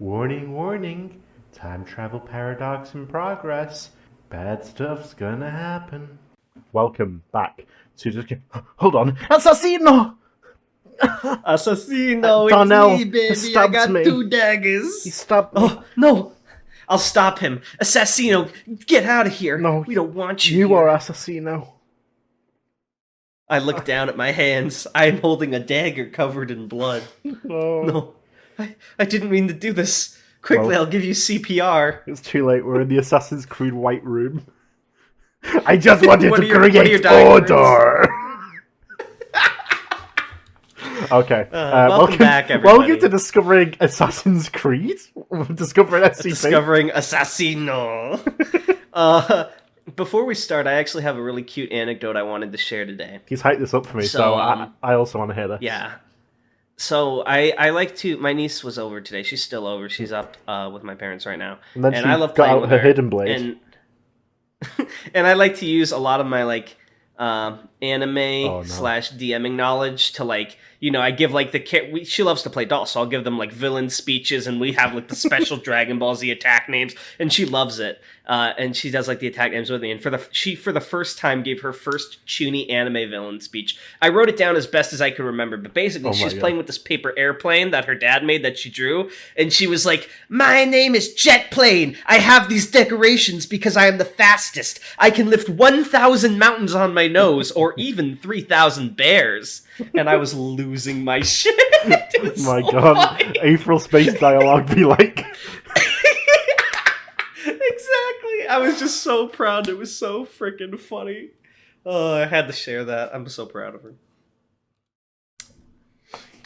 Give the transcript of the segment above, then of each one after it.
Warning, warning. Time travel paradox in progress. Bad stuff's gonna happen. Welcome back to just... Hold on. Assassino! Assassino, Darnell it's me, baby. I stabbed got me. 2 daggers. He stabbed me. Oh, no. I'll stop him. Assassino, get out of here. No, we don't want you You here. are Assassino. I look down at my hands. I'm holding a dagger covered in blood. No. No. I didn't mean to do this. Quickly, Well, I'll give you CPR. It's too late. We're in the Assassin's Creed White Room. I just wanted What to are your create diagrams? order. Okay. welcome back, everybody. Welcome to Discovering Assassin's Creed. Discovering SCP. Discovering Assassino. Before we start, I actually have a really cute anecdote I wanted to share today. He's hyped this up for me, so I also want to hear this. Yeah. So I like to. My niece was over today. She's still over. She's up with my parents right now. And then she I love got playing out with her her. hidden blade. And I like to use a lot of my anime Oh, no. / DMing knowledge to I give she loves to play dolls, so I'll give them villain speeches, and we have the special Dragon Ball Z attack names, and she loves it. And she does the attack names with me. And she for the first time gave her first Chuny anime villain speech. I wrote it down as best as I could remember, but basically she's playing with this paper airplane that her dad made that she drew, and she was like, "My name is Jet Plane. I have these decorations because I am the fastest. I can lift 1,000 mountains on my nose, or even 3,000 bears." And I was losing my shit. It was My so God, funny. April Space Dialogue be like... Exactly. I was just so proud. It was so freaking funny. Oh, I had to share that. I'm so proud of her.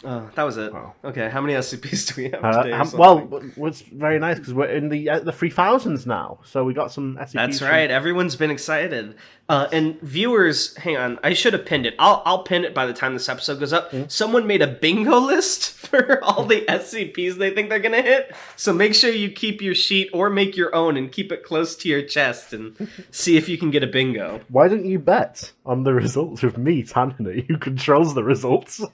That was it. Wow. Okay, how many SCPs do we have today? or something? it's very nice because we're in the 3000s now, so we got some SCPs. That's right. Everyone's been excited. And viewers, hang on. I should have pinned it. I'll pin it by the time this episode goes up. Someone made a bingo list for all the SCPs they think they're going to hit. So make sure you keep your sheet or make your own and keep it close to your chest and see if you can get a bingo. Why don't you bet on the results with me, Tanhony, who controls the results?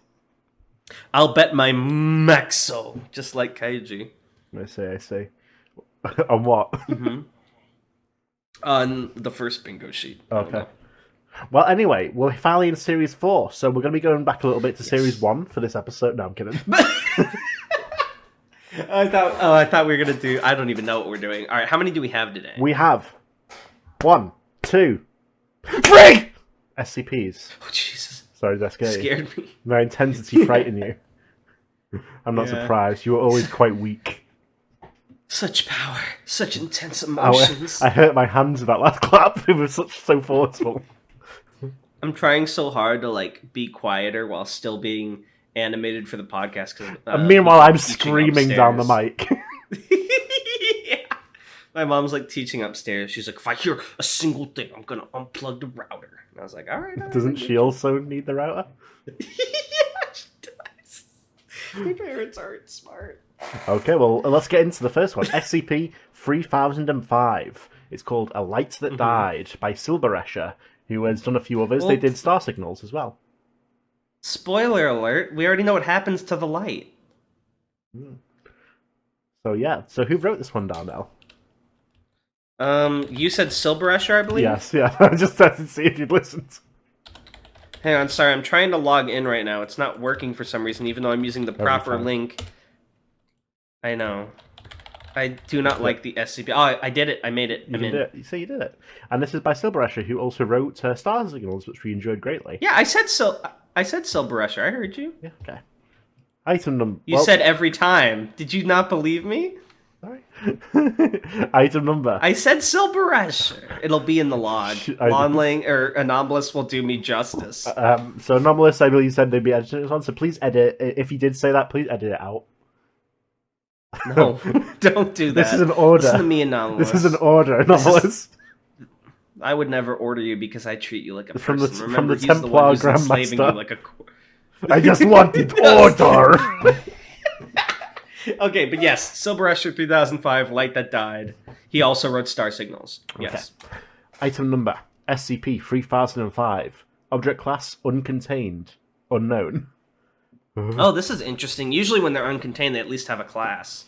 I'll bet my Maxo, just like Kaiji. I see. On what? On the first bingo sheet. Okay. Well, anyway, we're finally in Series 4, so we're going to be going back a little bit to Series 1 for this episode. No, I'm kidding. I thought we were going to do... I don't even know what we're doing. All right, how many do we have today? We have 1, 2, 3 SCPs. Oh, Jesus. Sorry, that's scary. Scared me. Their intensity frighten you. I'm not Yeah. surprised. You were always quite weak. Such power. Such intense emotions. I hurt my hands with that last clap. It was so forceful. I'm trying so hard to be quieter while still being animated for the podcast. And meanwhile, I'm teaching screaming down the upstairs. mic. Yeah. My mom's teaching upstairs. She's like, if I hear a single thing, I'm gonna unplug the router. And I was like, all right. Doesn't she also need the router? Yeah, she does. Your parents aren't smart. Okay, well, let's get into the first one. SCP 3005. It's called A Light That Died by Silberesher, who has done a few others. They did Star Signals as well. Spoiler alert, we already know what happens to the light. So, yeah. So, who wrote this one, Darnell? You said Silberesher, I believe? Yes, yeah. I just had to see if you'd listened. Hang on, sorry, I'm trying to log in right now. It's not working for some reason, even though I'm using the proper link. I know. I do not like the SCP. Oh, I did it. I made it. I'm in. You say you did it. And this is by Silberesher, who also wrote Star Signals, which we enjoyed greatly. Yeah, I said Silberesher. I heard you. Yeah, okay. Item number... You said every time. Did you not believe me? Sorry. Item number. I said Silberesher. It'll be in the log. Lonling or Anomalous will do me justice. So Anomalous, I believe, said they'd be editing this one, so please edit. If you did say that, please edit it out. No, don't do that. This is an order. Listen to me, Anomalous. This is an order, Anomalous. I would never order you because I treat you like a From person. the Remember, he's Templar the one who's enslaving you Grandmaster. like a... I just wanted order. Okay, but yes, Silberesher 3005, Light That Died. He also wrote Star Signals. Yes. Okay. Item number SCP 3005. Object class uncontained. Unknown. Oh, this is interesting. Usually when they're uncontained, they at least have a class.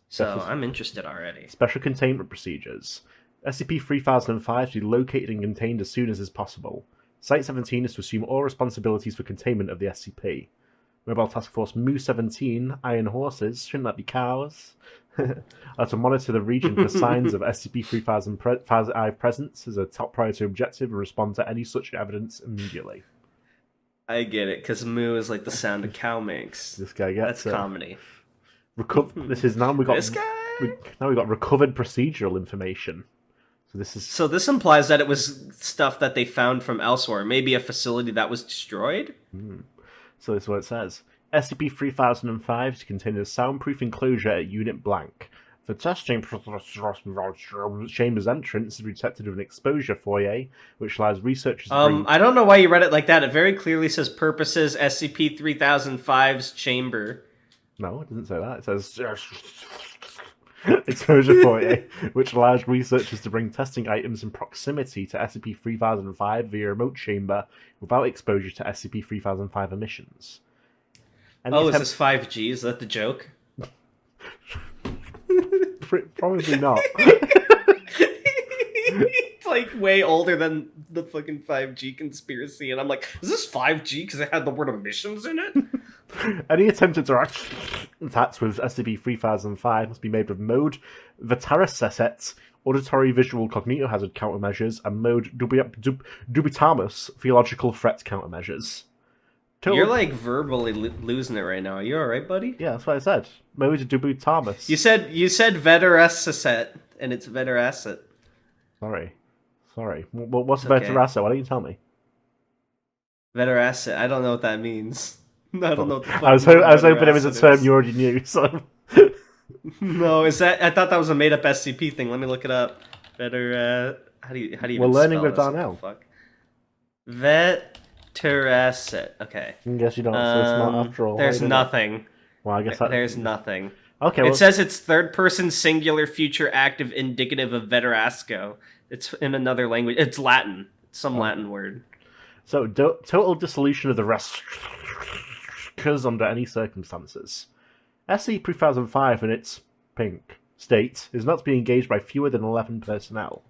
So I'm interested already. Special containment procedures. SCP-3005 to be located and contained as soon as is possible. Site-17 is to assume all responsibilities for containment of the SCP. Mobile Task Force Mu-17, Iron Horses, shouldn't that be cows? Are to monitor the region for signs of SCP-3005 presence as a top priority objective and respond to any such evidence immediately. I get it, because moo is like the sound a cow makes. This guy gets That's comedy. This is now we got This guy? now we got recovered procedural information. So this implies that it was stuff that they found from elsewhere, maybe a facility that was destroyed? So this is what it says. SCP-3005 is contained in a soundproof enclosure at Unit Blank. The test chamber's entrance is protected with an exposure foyer, which allows researchers to bring... I don't know why you read it like that. It very clearly says purposes SCP-3005's chamber. No, it doesn't say that. It says exposure foyer, which allows researchers to bring testing items in proximity to SCP-3005 via remote chamber without exposure to SCP-3005 emissions. Is this 5G? Is that the joke? Probably not. It's like way older than the fucking 5G conspiracy, and I'm like, is this 5G because it had the word emissions in it? Any attempted attacks with SCP-3005 must be made with mode Vitaraset, auditory visual cognitohazard countermeasures, and mode Dubitamus, theological threat countermeasures. You're like verbally losing it right now. Are you alright, buddy? Yeah, that's what I said. Mode Dubitamus. You said Veteraset, and it's Veteraset. Sorry. What's Veteraset? Why don't you tell me? Veteraset. I don't know what that means. I don't know what the fuck I was hoping it was a term you already knew, so... No, is that... I thought that was a made-up SCP thing. Let me look it up. How do you We're learning with Darnell. Veteraset. Okay. I guess you don't, so it's not after all. There's nothing. Well, I guess There's nothing. Okay, well... It says it's third-person singular future active indicative of Veterasco. It's in another language. It's Latin. It's some Latin word. So, total dissolution of the rest occurs under any circumstances. SCP-3005 in its pink state is not to be engaged by fewer than 11 personnel.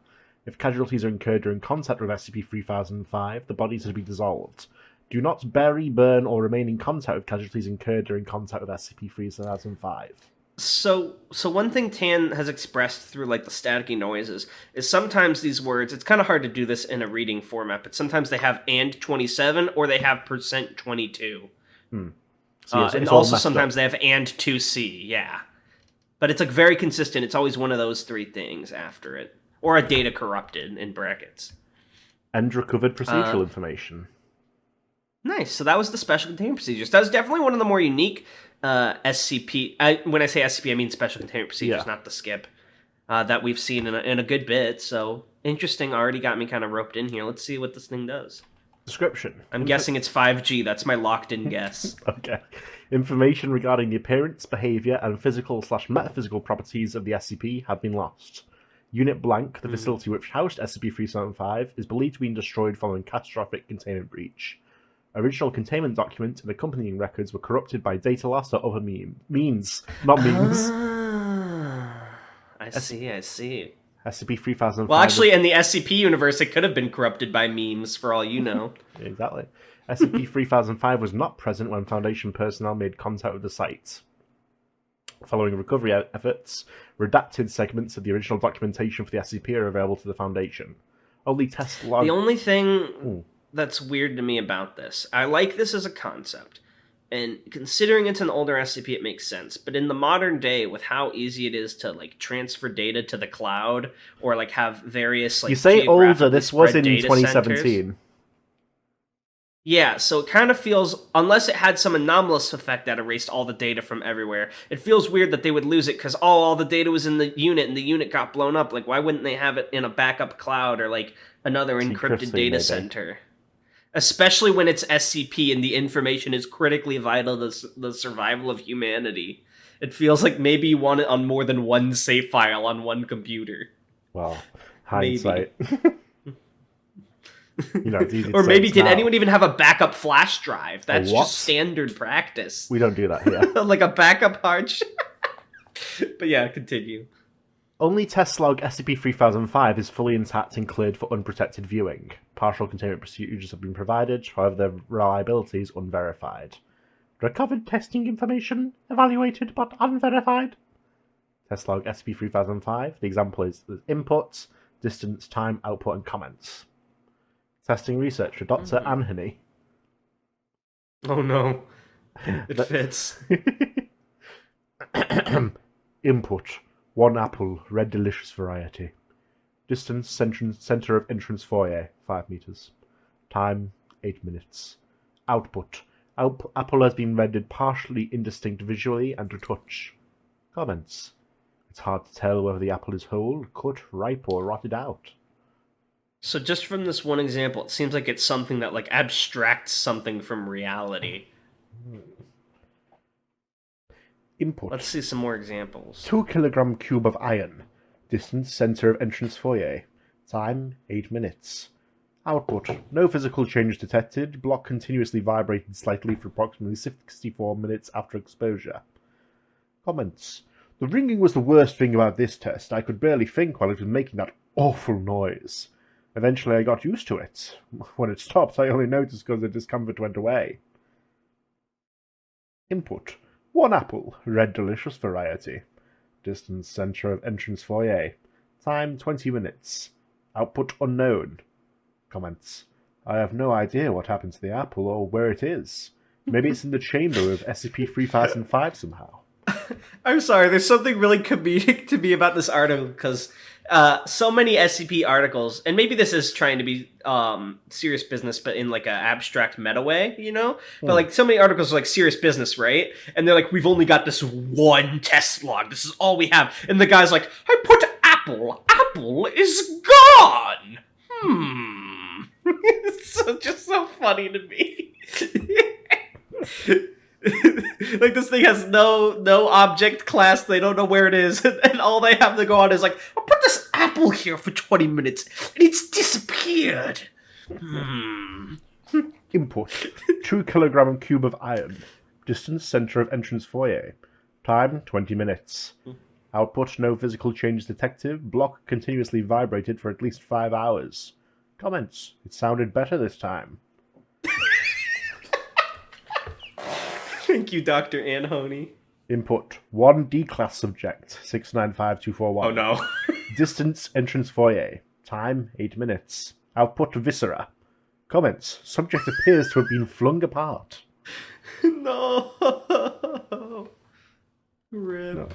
If casualties are incurred during contact with SCP-3005, the bodies are to be dissolved. Do not bury, burn, or remain in contact with casualties incurred during contact with SCP-3005. So one thing Tan has expressed through like the staticky noises is sometimes these words, it's kind of hard to do this in a reading format, but sometimes they have and 27 or they have %22. So and also sometimes they have and 2C, yeah. But it's like very consistent. It's always one of those three things after it. Or a data corrupted in brackets. And recovered procedural information. Nice. So that was the special containment procedures. That was definitely one of the more unique SCP. When I say SCP, I mean special containment procedures, not the skip. That we've seen in a good bit. So interesting. Already got me kind of roped in here. Let's see what this thing does. Description. I'm guessing it's 5G. That's my locked-in guess. Okay. Information regarding the appearance, behavior, and physical/metaphysical properties of the SCP have been lost. Unit Blank, the facility which housed SCP-3005, is believed to have been destroyed following catastrophic containment breach. Original containment document and accompanying records were corrupted by data loss or other means. Not memes. I see. SCP-3005... Well, actually, in the SCP universe, it could have been corrupted by memes, for all you know. Exactly. SCP-3005 was not present when Foundation personnel made contact with the site. Following recovery efforts, redacted segments of the original documentation for the SCP are available to the Foundation. Only test log... The only thing that's weird to me about this, I like this as a concept, and considering it's an older SCP, it makes sense. But in the modern day, with how easy it is to like transfer data to the cloud, or like have various like you say older, this was in 2017. Centers, yeah, so it kind of feels, unless it had some anomalous effect that erased all the data from everywhere, it feels weird that they would lose it because, all the data was in the unit and the unit got blown up. Like, why wouldn't they have it in a backup cloud or, like, another encrypted data center? Especially when it's SCP and the information is critically vital to the survival of humanity. It feels like maybe you want it on more than one save file on one computer. Well, hindsight. You know, it's easy to or maybe did now. Anyone even have a backup flash drive? That's just standard practice. We don't do that here. Like a backup hard But yeah, continue. Only test log SCP-3005 is fully intact and cleared for unprotected viewing. Partial containment procedures have been provided, however their reliability is unverified. Recovered testing information evaluated but unverified. Test log SCP-3005. The example is inputs, distance, time, output, and comments. Testing researcher Dr. Tanhony. Oh no. It fits. Input. 1 apple, red delicious variety. Distance, center of entrance foyer, 5 meters. Time, 8 minutes. Output. Apple has been rendered partially indistinct visually and to touch. Comments. It's hard to tell whether the apple is whole, cut, ripe, or rotted out. So just from this one example, it seems like it's something that like abstracts something from reality. Input. Let's see some more examples. 2 kilogram cube of iron. Distance, center of entrance foyer. Time, 8 minutes. Output. No physical change detected. Block continuously vibrated slightly for approximately 64 minutes after exposure. Comments. The ringing was the worst thing about this test. I could barely think while it was making that awful noise. Eventually I got used to it. When it stopped, I only noticed because the discomfort went away. Input. 1 apple, red delicious variety. Distance, center of entrance foyer. Time, 20 minutes. Output unknown. Comments. I have no idea what happened to the apple or where it is. Maybe it's in the chamber of SCP-3005 somehow. I'm sorry, there's something really comedic to me about this article, because so many SCP articles, and maybe this is trying to be serious business, but in like an abstract meta way, you know? But like so many articles are like serious business, right? And they're like, we've only got this one test log. This is all we have. And the guy's like, I put apple. Apple is gone. It's just so funny to me. Like this thing has no object class. They don't know where it is, and all they have to go on is like, I'll put this apple here for 20 minutes, and it's disappeared. Input. 2 kilogram cube of iron. Distance, center of entrance foyer. Time, 20 minutes. Output, no physical change detected. Block continuously vibrated for at least 5 hours. Comments. It sounded better this time. Thank you, Dr. Tanhony. Input. 1 D-class subject. 695241. Oh no. Distance, entrance foyer. Time, 8 minutes. Output, viscera. Comments. Subject appears to have been flung apart. No. Rip. No.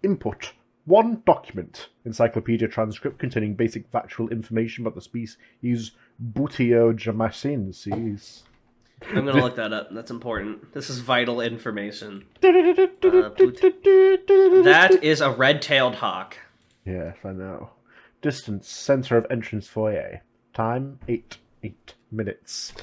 Input. 1 document. Encyclopedia transcript containing basic factual information about the species Buteogamacensis. I'm gonna look that up. That's important. This is vital information. That is a red-tailed hawk. Yes, I know. Distance, center of entrance foyer. Time, 8 minutes.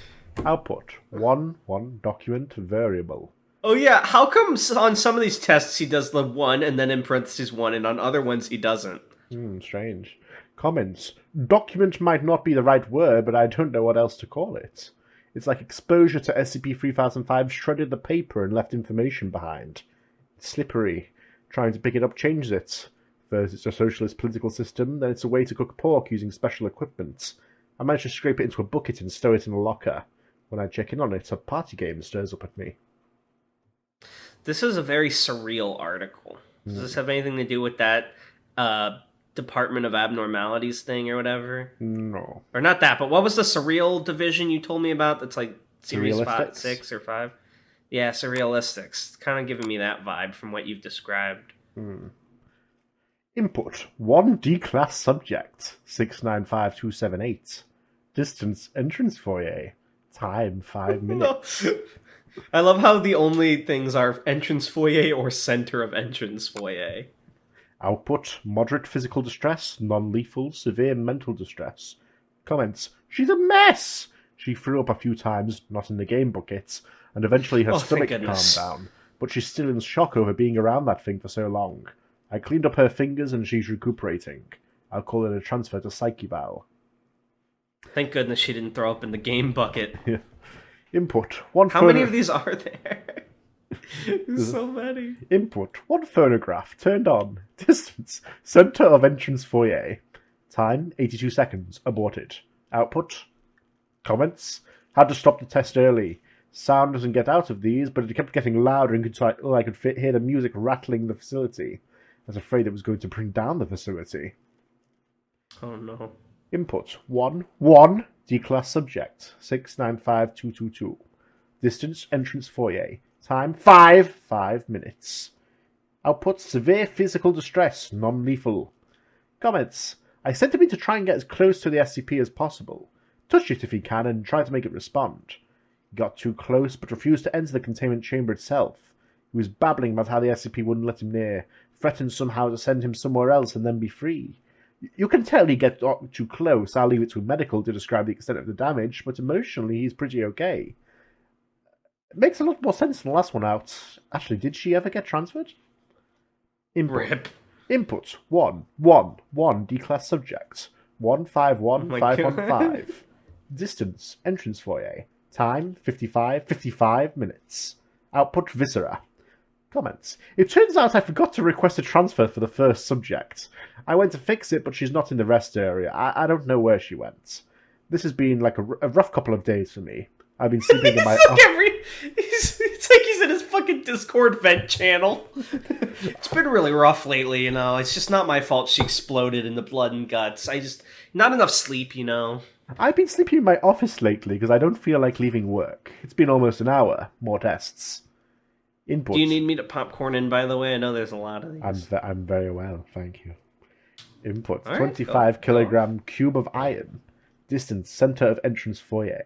Output, 1 document variable. Oh yeah, how come on some of these tests he does the 1 and then in parentheses 1, and on other ones he doesn't? Strange. Comments. Document might not be the right word, but I don't know what else to call it. It's like exposure to SCP-3005 shredded the paper and left information behind. It's slippery. Trying to pick it up changes it. First it's a socialist political system, then it's a way to cook pork using special equipment. I managed to scrape it into a bucket and stow it in a locker. When I check in on it, a party game stirs up at me. This is a very surreal article. Does this have anything to do with that Department of Abnormalities thing or whatever? No. Or not that, but what was the surreal division you told me about that's like series 5, 6, or 5? Yeah, surrealistics. Kind of giving me that vibe from what you've described. Input. 1 D-class subject. 695278. Distance, entrance foyer. Time, 5 minutes. I love how the only things are entrance foyer or center of entrance foyer. Output, moderate physical distress, non-lethal, severe mental distress. Comments, she's a mess! She threw up a few times, not in the game buckets, and eventually her stomach calmed down, but she's still in shock over being around that thing for so long. I cleaned up her fingers and she's recuperating. I'll call it a transfer to Psyche Val. Thank goodness she didn't throw up in the game bucket. Input, 1 How many of these are there? There's so many. Input, 1 phonograph, turned on. Distance, center of entrance foyer. Time, 82 seconds, aborted. Output, comments, had to stop the test early. Sound doesn't get out of these, but it kept getting louder until I could hear the music rattling the facility. I was afraid it was going to bring down the facility. Oh no. Input, 1, D-class subject, 695222. Distance, entrance foyer. Time, 5 minutes. Output, severe physical distress, non-lethal. Comments, I sent him in to try and get as close to the SCP as possible. Touch it if he can and try to make it respond. He got too close but refused to enter the containment chamber itself. He was babbling about how the SCP wouldn't let him near, threatened somehow to send him somewhere else and then be free. You can tell he gets too close. I'll leave it to medical to describe the extent of the damage, but emotionally he's pretty okay. It makes a lot more sense than the last one out. Actually, did she ever get transferred? Rip. Input, 1, D-class subject, 151515. Distance, entrance foyer. Time, 55 minutes. Output, viscera. Comments. It turns out I forgot to request a transfer for the first subject. I went to fix it, but she's not in the rest area. I don't know where she went. This has been like a rough couple of days for me. I've been sleeping in my... It's like he's in his fucking Discord vent channel. It's been really rough lately, you know. It's just not my fault she exploded in the blood and guts. Not enough sleep, you know. I've been sleeping in my office lately because I don't feel like leaving work. It's been almost an hour. More tests. Input. Do you need me to popcorn in, by the way? I know there's a lot of these. I'm very well, thank you. Input. All right, 25 kilogram cube of iron. Distance, center of entrance foyer.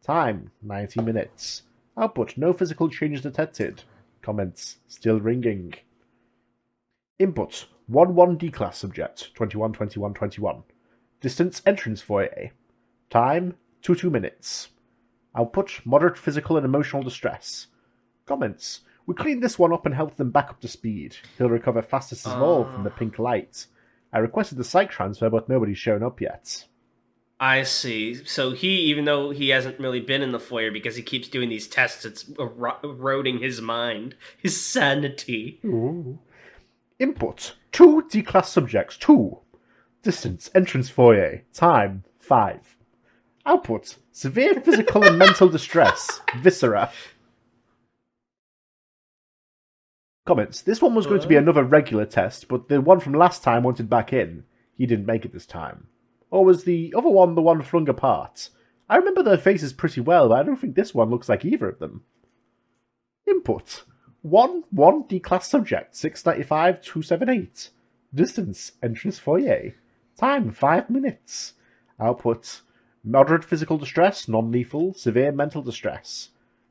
Time, 90 minutes. Output, no physical changes detected. Comments, still ringing. Input, 1 D-class subject, 21. Distance, entrance foyer. Time, 2 minutes. Output, moderate physical and emotional distress. Comments, we cleaned this one up and helped them back up to speed. He'll recover fastest of all from the pink light. I requested the psych transfer, but nobody's shown up yet. I see. So even though he hasn't really been in the foyer because he keeps doing these tests, it's eroding his mind, his sanity. Ooh. Input, 2 D-class subjects, 2. Distance, entrance foyer. Time, 5. Output, severe physical and mental distress. Viscera. Comments, this one was going to be another regular test, but the one from last time wanted back in. He didn't make it this time. Or was the other one the one flung apart? I remember their faces pretty well, but I don't think this one looks like either of them. Input, 1 D-class subject, 695-278. Distance, entrance foyer. Time, 5 minutes. Output, moderate physical distress, non-lethal, severe mental distress.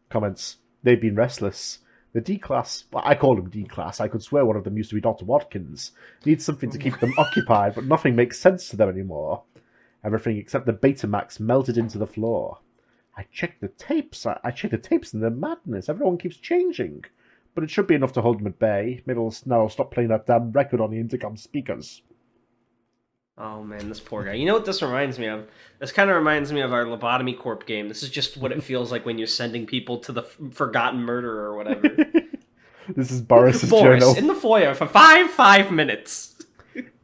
Comments, they've been restless. The D-class, well, I call them D-class, I could swear one of them used to be Dr. Watkins, needs something to keep them occupied, but nothing makes sense to them anymore. Everything except the Betamax melted into the floor. I checked the tapes and they're madness. Everyone keeps changing. But it should be enough to hold them at bay. Maybe I'll stop playing that damn record on the intercom speakers. Oh man, this poor guy. You know what this reminds me of? This kind of reminds me of our Lobotomy Corp game. This is just what it feels like when you're sending people to the forgotten murderer or whatever. This is Boris's Boris, journal. in the foyer for 5 minutes.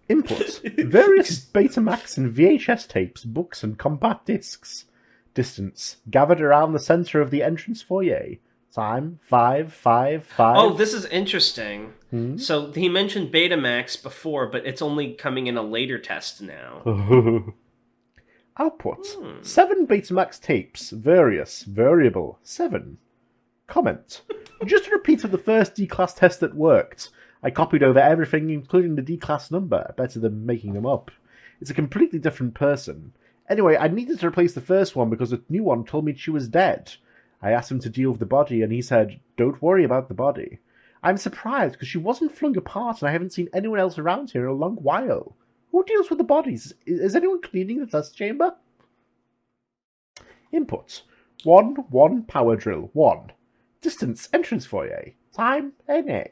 Input, various Betamax and VHS tapes, books and compact discs. Distance, gathered around the center of the entrance foyer. Time, 5. Oh, this is interesting. Hmm? So he mentioned Betamax before, but it's only coming in a later test now. Output, 7 Betamax tapes, various, variable, 7. Comment, just a repeat of the first D-class test that worked. I copied over everything, including the D-class number, better than making them up. It's a completely different person. Anyway, I needed to replace the first one because the new one told me she was dead. I asked him to deal with the body, and he said, don't worry about the body. I'm surprised, because she wasn't flung apart, and I haven't seen anyone else around here in a long while. Who deals with the bodies? Is anyone cleaning the test chamber? Input, 1 power drill, 1. Distance, entrance foyer. Time, NA.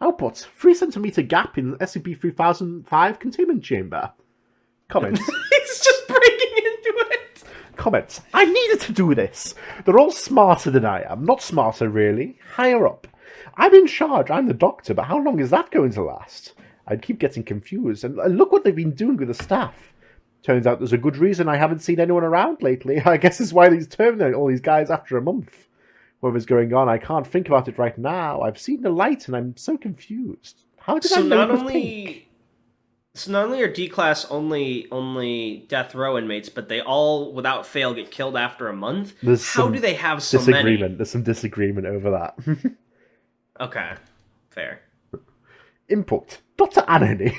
Output, 3 centimeter gap in SCP-3005 containment chamber. Comment. He's just breaking into it. Comments. I needed to do this. They're all smarter than I am. Not smarter, really. Higher up. I'm in charge. I'm the doctor, but how long is that going to last? I'd keep getting confused. And look what they've been doing with the staff. Turns out there's a good reason I haven't seen anyone around lately. I guess it's why he's terminating all these guys after a month. Whatever's going on, I can't think about it right now. I've seen the light and I'm so confused. How did I know it was pink? So not only are D-Class only death row inmates, but they all, without fail, get killed after a month? How do they have so many? There's some disagreement over that. Okay, fair. Input. Dr. Tanhony.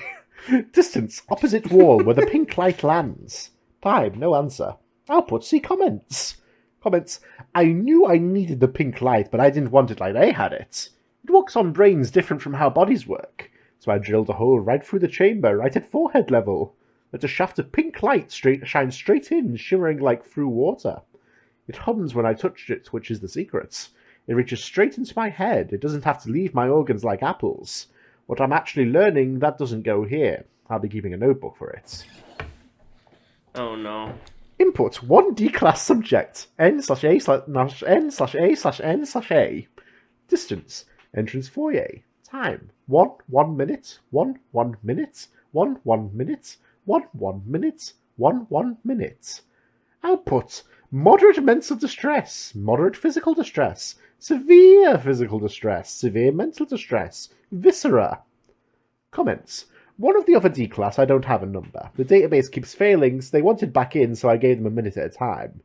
Distance. Opposite wall where the pink light lands. Time. No answer. Output. See comments. Comments. I knew I needed the pink light, but I didn't want it like they had it. It works on brains different from how bodies work. So I drilled a hole right through the chamber, right at forehead level. Let a shaft of pink light shine straight in, shimmering like through water. It hums when I touch it, which is the secret. It reaches straight into my head. It doesn't have to leave my organs like apples. What I'm actually learning, that doesn't go here. I'll be keeping a notebook for it. Oh no. Input. 1 D-class subject. N/A/N/A/N/A. Distance. Entrance foyer. Time. 1 minute. 1 minute. 1 minute. 1 minute. 1 minute. Output. Moderate mental distress. Moderate physical distress. Severe physical distress. Severe mental distress. Viscera. Comments. One of the other D-class, I don't have a number. The database keeps failing, so they want it back in, so I gave them a minute at a time.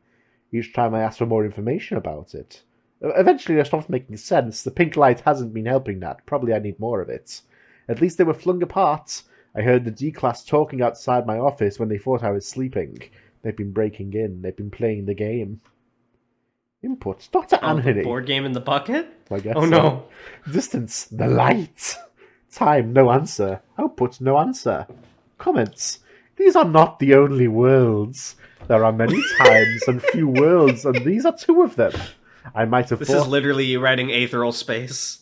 Each time I asked for more information about it. Eventually, I stopped making sense. The pink light hasn't been helping that. Probably I need more of it. At least they were flung apart. I heard the D-class talking outside my office when they thought I was sleeping. They've been breaking in. They've been playing the game. Input. Dr. Tanhony. Board game in the bucket? I guess oh no. So. Distance. The light. Time. No answer. Output. No answer. Comments. These are not the only worlds. There are many times and few worlds, and these are 2 of them. I might have This is literally you writing aetheral space.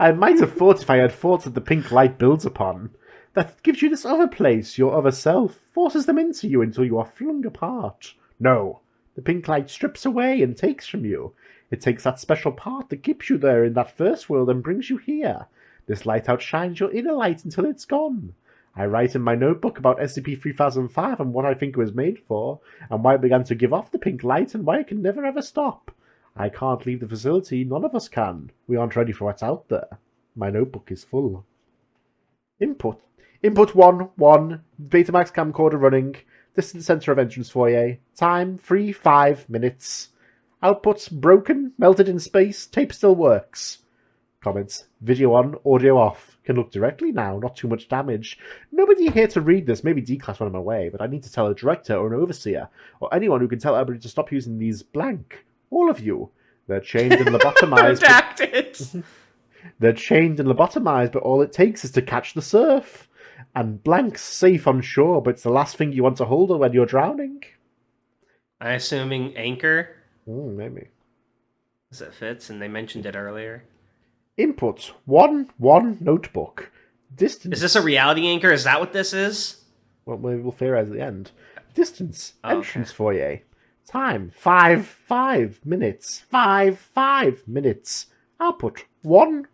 I might have thought if I had thoughts that the pink light builds upon. That gives you this other place, your other self, forces them into you until you are flung apart. No. The pink light strips away and takes from you. It takes that special part that keeps you there in that first world and brings you here. This light outshines your inner light until it's gone. I write in my notebook about SCP-3005 and what I think it was made for, and why it began to give off the pink light and why it can never ever stop. I can't leave the facility, none of us can. We aren't ready for what's out there. My notebook is full. Input. Input 1. Betamax camcorder running. Distance center of entrance foyer. Time 3-5 minutes. Outputs broken, melted in space. Tape still works. Comments. Video on, audio off. Can look directly now, not too much damage. Nobody here to read this. Maybe D-Class when I'm away, but I need to tell a director or an overseer, or anyone who can tell everybody to stop using these blank. All of you. They're chained and lobotomized. Redacted. They're chained and lobotomized, but all it takes is to catch the surf. And blank's safe on shore, but it's the last thing you want to hold when you're drowning. I'm assuming anchor? Maybe. Because it fits, and they mentioned it earlier. Input. 1 notebook. Distance. Is this a reality anchor? Is that what this is? Well, we'll theorize at the end. Distance. Entrance okay. foyer. Time. 5 minutes. 5 minutes. Output. 1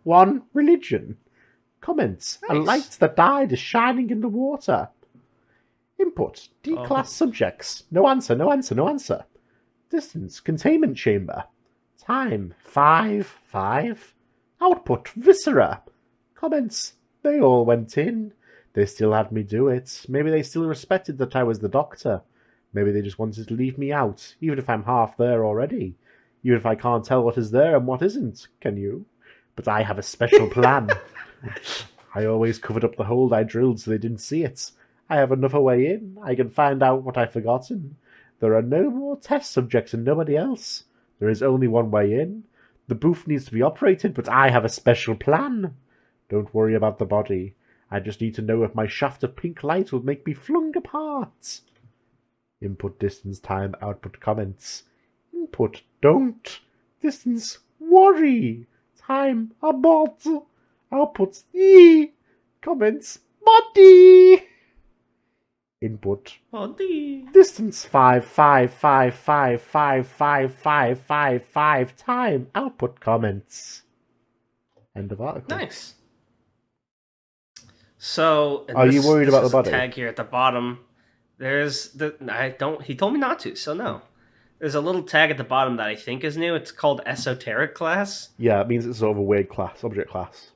religion. Comments. Nice. A light that died is shining in the water. Input. D-class subjects. No answer. Distance. Containment chamber. Time. 5. Output. Viscera. Comments. They all went in. They still had me do it. Maybe they still respected that I was the doctor. Maybe they just wanted to leave me out, even if I'm half there already. Even if I can't tell what is there and what isn't. Can you? But I have a special plan. I always covered up the hole I drilled so they didn't see it. I have another way in. I can find out what I've forgotten. There are no more test subjects and nobody else. There is only one way in. The booth needs to be operated, but I have a special plan. Don't worry about the body. I just need to know if my shaft of pink light will make me flung apart. Input distance time output comments. Input don't. Distance worry. Time abort. Output e. Comments body. Input. Body. Distance 555555555 time. Output comments. End of article. Nice. So, Are you worried about the body? Tag here at the bottom. There's he told me not to, so no. There's a little tag at the bottom that I think is new. It's called esoteric class. Yeah, it means it's sort of a weird class, object class.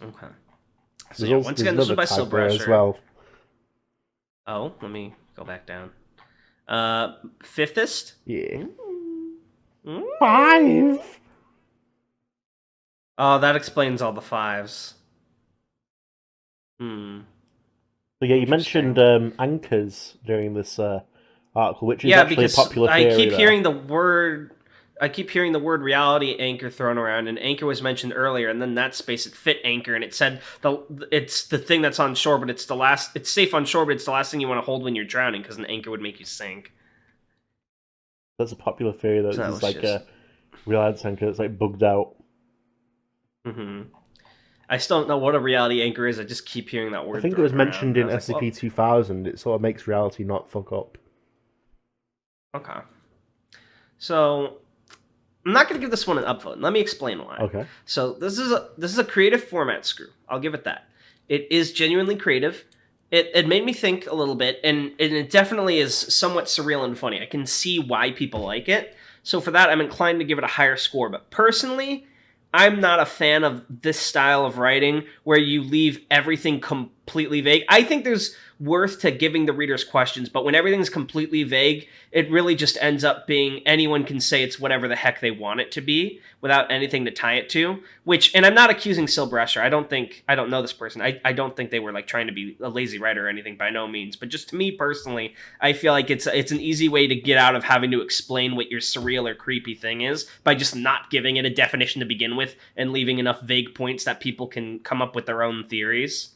Okay. So yeah, once again, this was by Silbrasher as well. Oh, let me go back down. Fifthest? Yeah. Mm. 5. Oh, that explains all the 5s. Hmm. So yeah, you mentioned anchors during this article, which is actually a popular theory. I keep hearing the word reality anchor thrown around, and anchor was mentioned earlier, and then that space it fit anchor, and it said it's the thing that's on shore, but it's safe on shore, but it's the last thing you want to hold when you're drowning because an anchor would make you sink. That's a popular theory that it's like a reality anchor that's like bugged out. Mm-hmm. I still don't know what a reality anchor is. I just keep hearing that word. I think it was mentioned in SCP-2000. It sort of makes reality not fuck up. Okay. So, I'm not going to give this one an upvote. Let me explain why. Okay. So, this is a creative format screw. I'll give it that. It is genuinely creative. It made me think a little bit, and it definitely is somewhat surreal and funny. I can see why people like it. So, for that, I'm inclined to give it a higher score. But personally, I'm not a fan of this style of writing where you leave everything completely vague. I think there's worth to giving the readers questions, but when everything's completely vague, it really just ends up being anyone can say it's whatever the heck they want it to be without anything to tie it to. And I'm not accusing Silbrasher. I don't know this person. I don't think they were like trying to be a lazy writer or anything, by no means. But just to me personally, I feel like it's an easy way to get out of having to explain what your surreal or creepy thing is by just not giving it a definition to begin with and leaving enough vague points that people can come up with their own theories.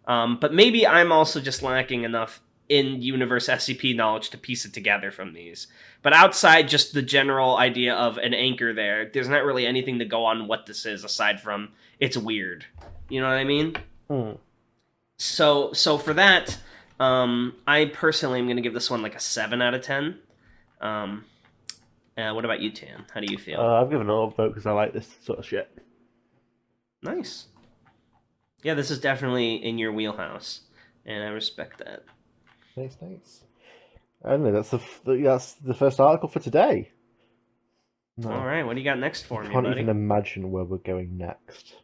But maybe I'm also just lacking enough in-universe SCP knowledge to piece it together from these. But outside just the general idea of an anchor there's not really anything to go on what this is aside from it's weird. You know what I mean? So for that, I personally am going to give this one like a 7 out of 10. What about you, Tan? How do you feel? I've given it a vote because I like this sort of shit. Nice. Yeah, this is definitely in your wheelhouse, and I respect that. Nice. I don't know, that's the first article for today. No. All right, what do you got next for me, buddy? I can't even imagine where we're going next.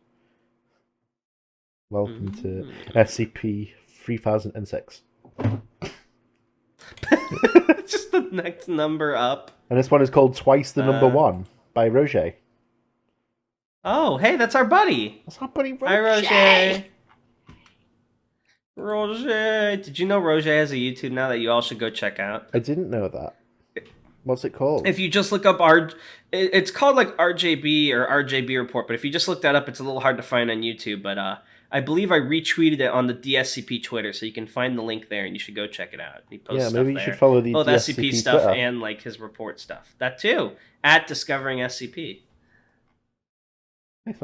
Welcome to SCP 3006. Just the next number up. And this one is called Twice the Number One by Roger. Oh, hey, that's our buddy. That's our buddy Roger. Hi, Roger. Roger. Did you know Roger has a YouTube now that you all should go check out? I didn't know that. What's it called? If you just look up it's called like RJB or RJB Report, but if you just look that up, it's a little hard to find on YouTube. But I believe I retweeted it on the DSCP Twitter, so you can find the link there, and you should go check it out. He posts stuff maybe you should follow the both DSCP stuff Twitter. And like his report stuff. That too, at Discovering SCP. Nice.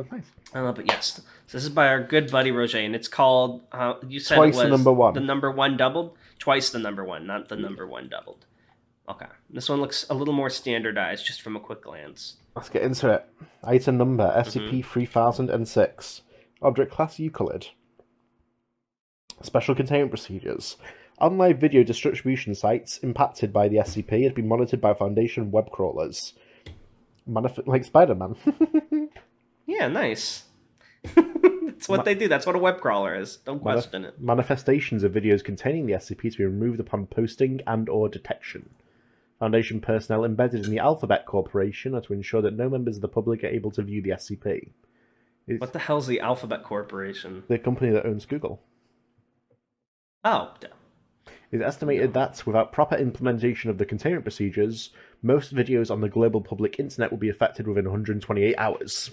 But yes, so this is by our good buddy Roger, and it's called. You said Twice it was the number one. The number one doubled. Twice the number one, not the number one doubled. Okay, this one looks a little more standardized, just from a quick glance. Let's get into it. Item number SCP 3006. Object class Euclid. Special containment procedures. Online video distribution sites impacted by the SCP had been monitored by Foundation web crawlers. Like Spider-Man. Yeah, nice. That's what they do. That's what a web crawler is. Don't question it. Manifestations of videos containing the SCP to be removed upon posting and or detection. Foundation personnel embedded in the Alphabet Corporation are to ensure that no members of the public are able to view the SCP. What the hell's the Alphabet Corporation? The company that owns Google. Oh. It's estimated that, without proper implementation of the containment procedures, most videos on the global public internet will be affected within 128 hours.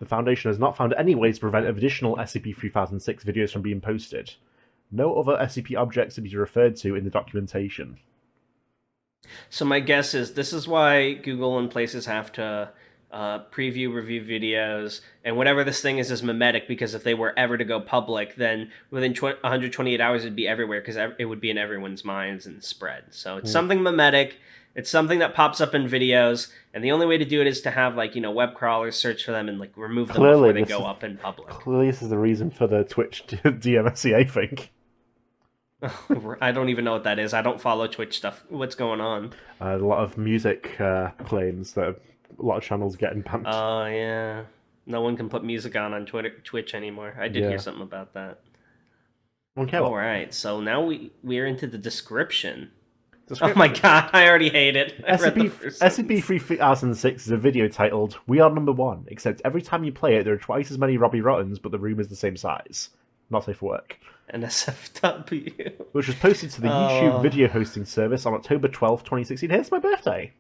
The Foundation has not found any ways to prevent additional SCP-3006 videos from being posted. No other SCP objects to be referred to in the documentation. So my guess is this is why Google and places have to preview review videos, and whatever this thing is mimetic, because if they were ever to go public, then within 128 hours it'd be everywhere, because it would be in everyone's minds and spread. So it's something mimetic. It's something that pops up in videos, and the only way to do it is to have web crawlers search for them and remove them before they go up in public. Clearly this is the reason for the Twitch DMCA thing. I don't even know what that is. I don't follow Twitch stuff. What's going on? A lot of music claims that a lot of channels getting banned. Oh, yeah. No one can put music on Twitch anymore. I did hear something about that. Okay, all right, so now we're into the description. Oh my god, I already hate it. SCP 3006 is a video titled, "We are number one, except every time you play it, there are twice as many Robbie Rottens, but the room is the same size. Not safe for work." NSFW. Which was posted to the YouTube video hosting service on October 12th, 2016. Here's my birthday.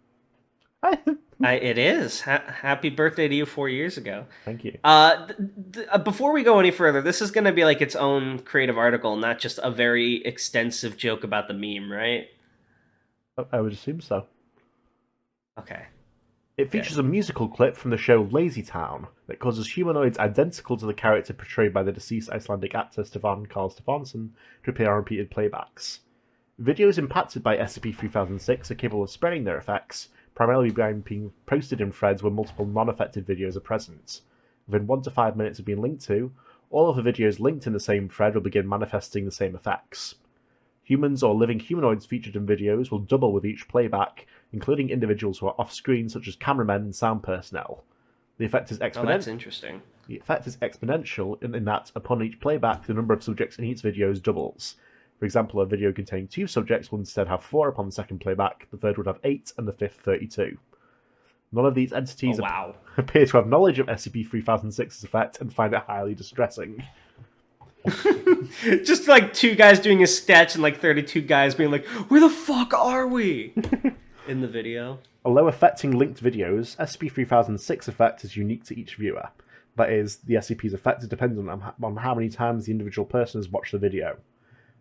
It is. Happy birthday to you 4 years ago. Thank you. Before we go any further, this is going to be its own creative article, not just a very extensive joke about the meme, right? I would assume so. Okay. It features a musical clip from the show Lazy Town that causes humanoids identical to the character portrayed by the deceased Icelandic actor Stefán Karl Stefánsson to appear on repeated playbacks. Videos impacted by SCP-3006 are capable of spreading their effects, primarily by being posted in threads where multiple non-affected videos are present. Within 1 to 5 minutes of being linked to, all of the videos linked in the same thread will begin manifesting the same effects. Humans or living humanoids featured in videos will double with each playback, including individuals who are off-screen, such as cameramen and sound personnel. The effect is exponential. Oh, that's interesting. The effect is exponential in that, upon each playback, the number of subjects in each video doubles. For example, a video containing 2 subjects will instead have 4 upon the second playback, the third would have 8, and the fifth 32. None of these entities appear to have knowledge of SCP-3006's effect and find it highly distressing. Just 2 guys doing a sketch and 32 guys being like, "Where the fuck are we?" in the video. Although affecting linked videos, SCP-3006 effect is unique to each viewer. That is, the SCP's effect is dependent on how many times the individual person has watched the video.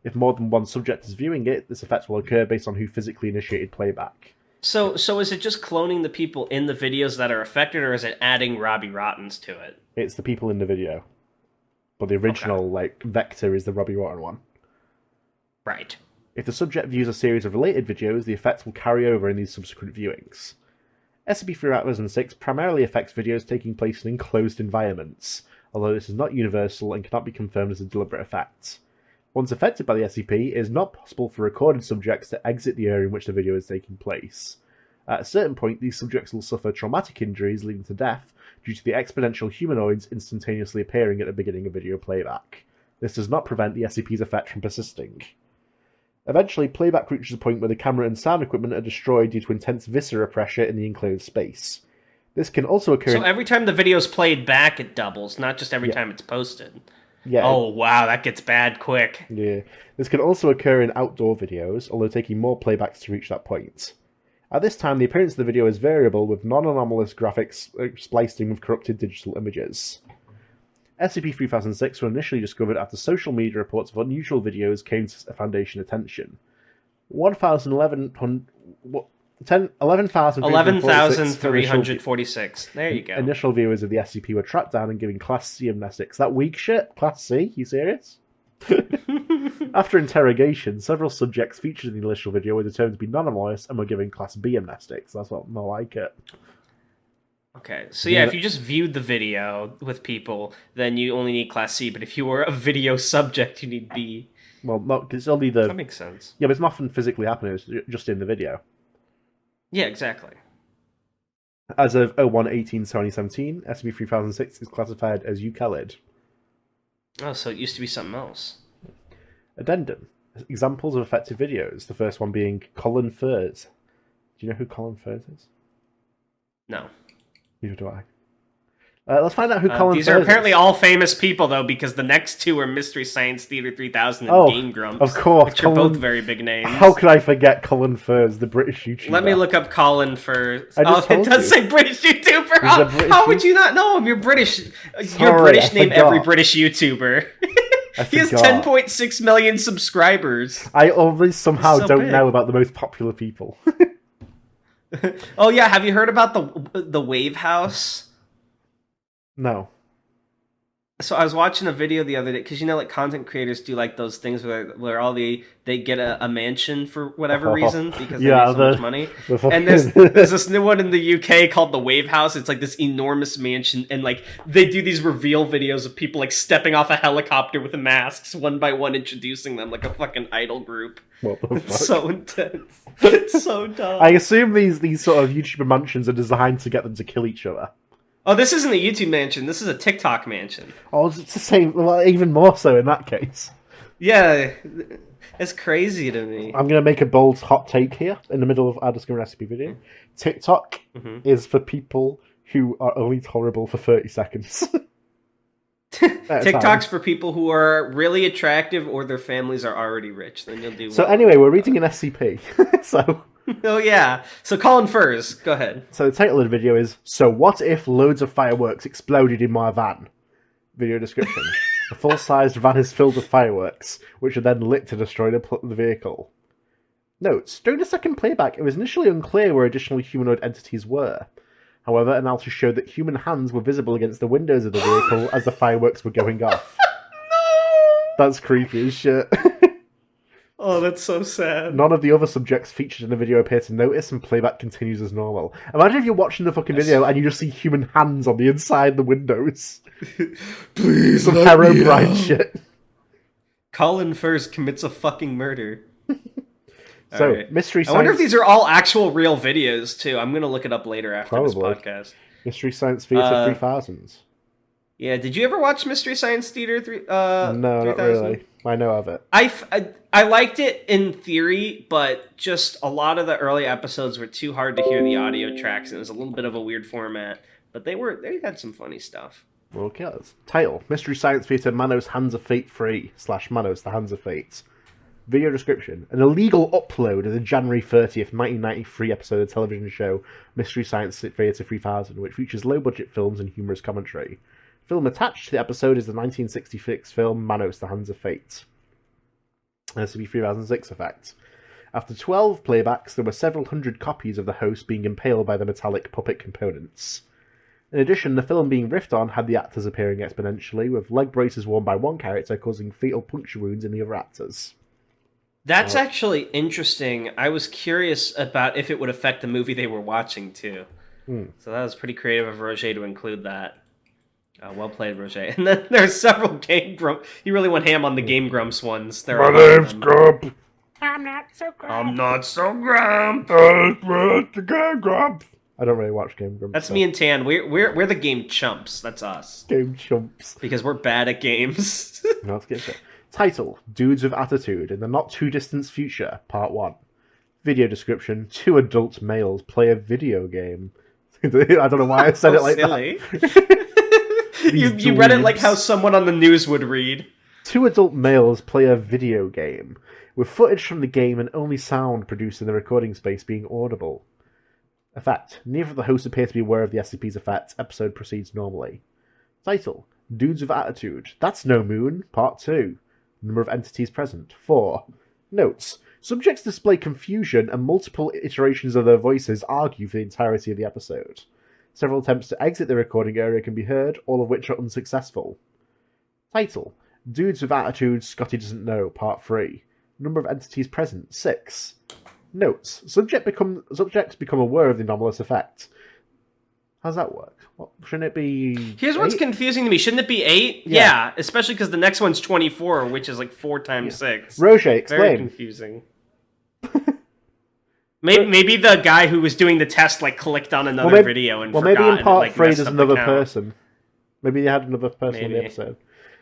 If more than one subject is viewing it, this effect will occur based on who physically initiated playback. So is it just cloning the people in the videos that are affected, or is it adding Robbie Rottens to it? It's the people in the video. But the original vector is the Robbie Rotten one. Right. If the subject views a series of related videos, the effect will carry over in these subsequent viewings. SCP-3006 primarily affects videos taking place in enclosed environments, although this is not universal and cannot be confirmed as a deliberate effect. Once affected by the SCP, it is not possible for recorded subjects to exit the area in which the video is taking place. At a certain point, these subjects will suffer traumatic injuries leading to death due to the exponential humanoids instantaneously appearing at the beginning of video playback. This does not prevent the SCP's effect from persisting. Eventually, playback reaches a point where the camera and sound equipment are destroyed due to intense viscera pressure in the enclosed space. This can also occur... So every time the video's played back, it doubles, not just every time it's posted. Yeah. Oh, wow, that gets bad quick. Yeah. This can also occur in outdoor videos, although taking more playbacks to reach that point. At this time, the appearance of the video is variable, with non-anomalous graphics spliced in with corrupted digital images. SCP-3006 was initially discovered after social media reports of unusual videos came to Foundation attention. 11,346. There you go. Initial viewers of the SCP were tracked down and given Class C amnestics. That weak shit? Class C? You serious? After interrogation, several subjects featured in the initial video were determined to be non-anomalous and were given Class B amnestics. That's what more like it. Okay, so if you just viewed the video with people, then you only need Class C, but if you were a video subject, you need B. Well, no, because it's only the... That makes sense. Yeah, but it's nothing physically happening, it's just in the video. Yeah, exactly. As of 01/18/2017, SCP-3006 is classified as Euclid. Oh, so it used to be something else. Addendum. Examples of affected videos. The first one being Colin Furs. Do you know who Colin Furs is? No. Neither do I. Let's find out who Colin Furs is. These are apparently all famous people, though, because the next two are Mystery Science Theater 3000 and Game Grumps. Of course. Which are both very big names. How could I forget Colin Furs, the British YouTuber? Let me look up Colin Furs. It does say British YouTuber. How would you not know him? You're British. You're British, name every British YouTuber. He has 10.6 million subscribers. I always somehow don't know about the most popular people. Oh yeah, have you heard about the Wave House? No. So I was watching a video the other day because like content creators do like those things where all they get a mansion for whatever reason because they make so much money. And there's this new one in the UK called the Wave House. It's like this enormous mansion, and like they do these reveal videos of people like stepping off a helicopter with masks one by one, introducing them like a fucking idol group. What the fuck? It's so intense. It's so dumb. I assume these sort of YouTuber mansions are designed to get them to kill each other. Oh, this isn't a YouTube mansion. This is a TikTok mansion. Oh, it's the same. Well, even more so in that case. Yeah, it's crazy to me. I'm going to make a bold hot take here in the middle of our Discover Recipe video. TikTok is for people who are only tolerable for 30 seconds. TikTok's for people who are really attractive or their families are already rich. Then you'll do. So anyway, we're reading an SCP. So. Oh yeah. So Colin Furs, go ahead. So the title of the video is, "So what if loads of fireworks exploded in my van?" Video description. A full-sized van is filled with fireworks, which are then lit to destroy the vehicle. Notes. During the second playback, it was initially unclear where additional humanoid entities were. However, analysis showed that human hands were visible against the windows of the vehicle as the fireworks were going off. No! That's creepy as shit. Oh, that's so sad. None of the other subjects featured in the video appear to notice, and playback continues as normal. Imagine if you're watching the fucking video and you just see human hands on the inside the windows. Please, some Herobrine shit. Colin Furs commits a fucking murder. So, right. Mystery Science... I wonder if these are all actual real videos, too. I'm going to look it up later after this podcast. Mystery Science Theater 3000s. Yeah, did you ever watch Mystery Science Theater 3? No, 3000? not really. I know of it. I liked it in theory, but just a lot of the early episodes were too hard to hear the audio tracks, and it was a little bit of a weird format. But they had some funny stuff. Okay. Title: Mystery Science Theater Manos Hands of Fate 3 / Manos the Hands of Fate. Video description: an illegal upload of the January 30th, 1993 episode of the television show Mystery Science Theater 3000, which features low-budget films and humorous commentary. Film attached to the episode is the 1966 film Manos the Hands of Fate. SCP 3006 effect. After 12 playbacks, there were several hundred copies of the host being impaled by the metallic puppet components. In addition, the film being riffed on had the actors appearing exponentially, with leg braces worn by one character causing fatal puncture wounds in the other actors. That's actually interesting. I was curious about if it would affect the movie they were watching, too. So that was pretty creative of Roger to include that. Well played, Roger. And then there's several Game Grumps. He really went ham on the Game Grumps ones. My name's Grump. I'm not so Grump. I'm not so Grump. The Game Grump. I don't really watch Game Grumps. That's me and Tan. We're the Game Chumps. That's us. Game Chumps. Because we're bad at games. No, let's get it. Title: Dudes with Attitude in the Not Too Distant Future, Part 1. Video description: 2 adult males play a video game. I don't know why I said it like silly. that. You read it like how someone on the news would read. 2 adult males play a video game, with footage from the game and only sound produced in the recording space being audible. Effect: neither of the hosts appear to be aware of the SCP's effect. Episode proceeds normally. Title: Dudes with Attitude. That's No Moon, Part 2. Number of entities present: 4. Notes: subjects display confusion, and multiple iterations of their voices argue for the entirety of the episode. Several attempts to exit the recording area can be heard, all of which are unsuccessful. Title: Dudes with Attitude, Scotty Doesn't Know, Part 3. Number of entities present: 6. Notes: subjects become aware of the anomalous effect. How's that work? Well, shouldn't it be... Here's 8? What's confusing to me. Shouldn't it be 8? Yeah, especially because the next one's 24, which is like 4 times 6. Roger, explain. Very confusing. Maybe the guy who was doing the test like clicked on another video and forgot. Maybe in Part 3 there's another person. Maybe they had another person in the episode.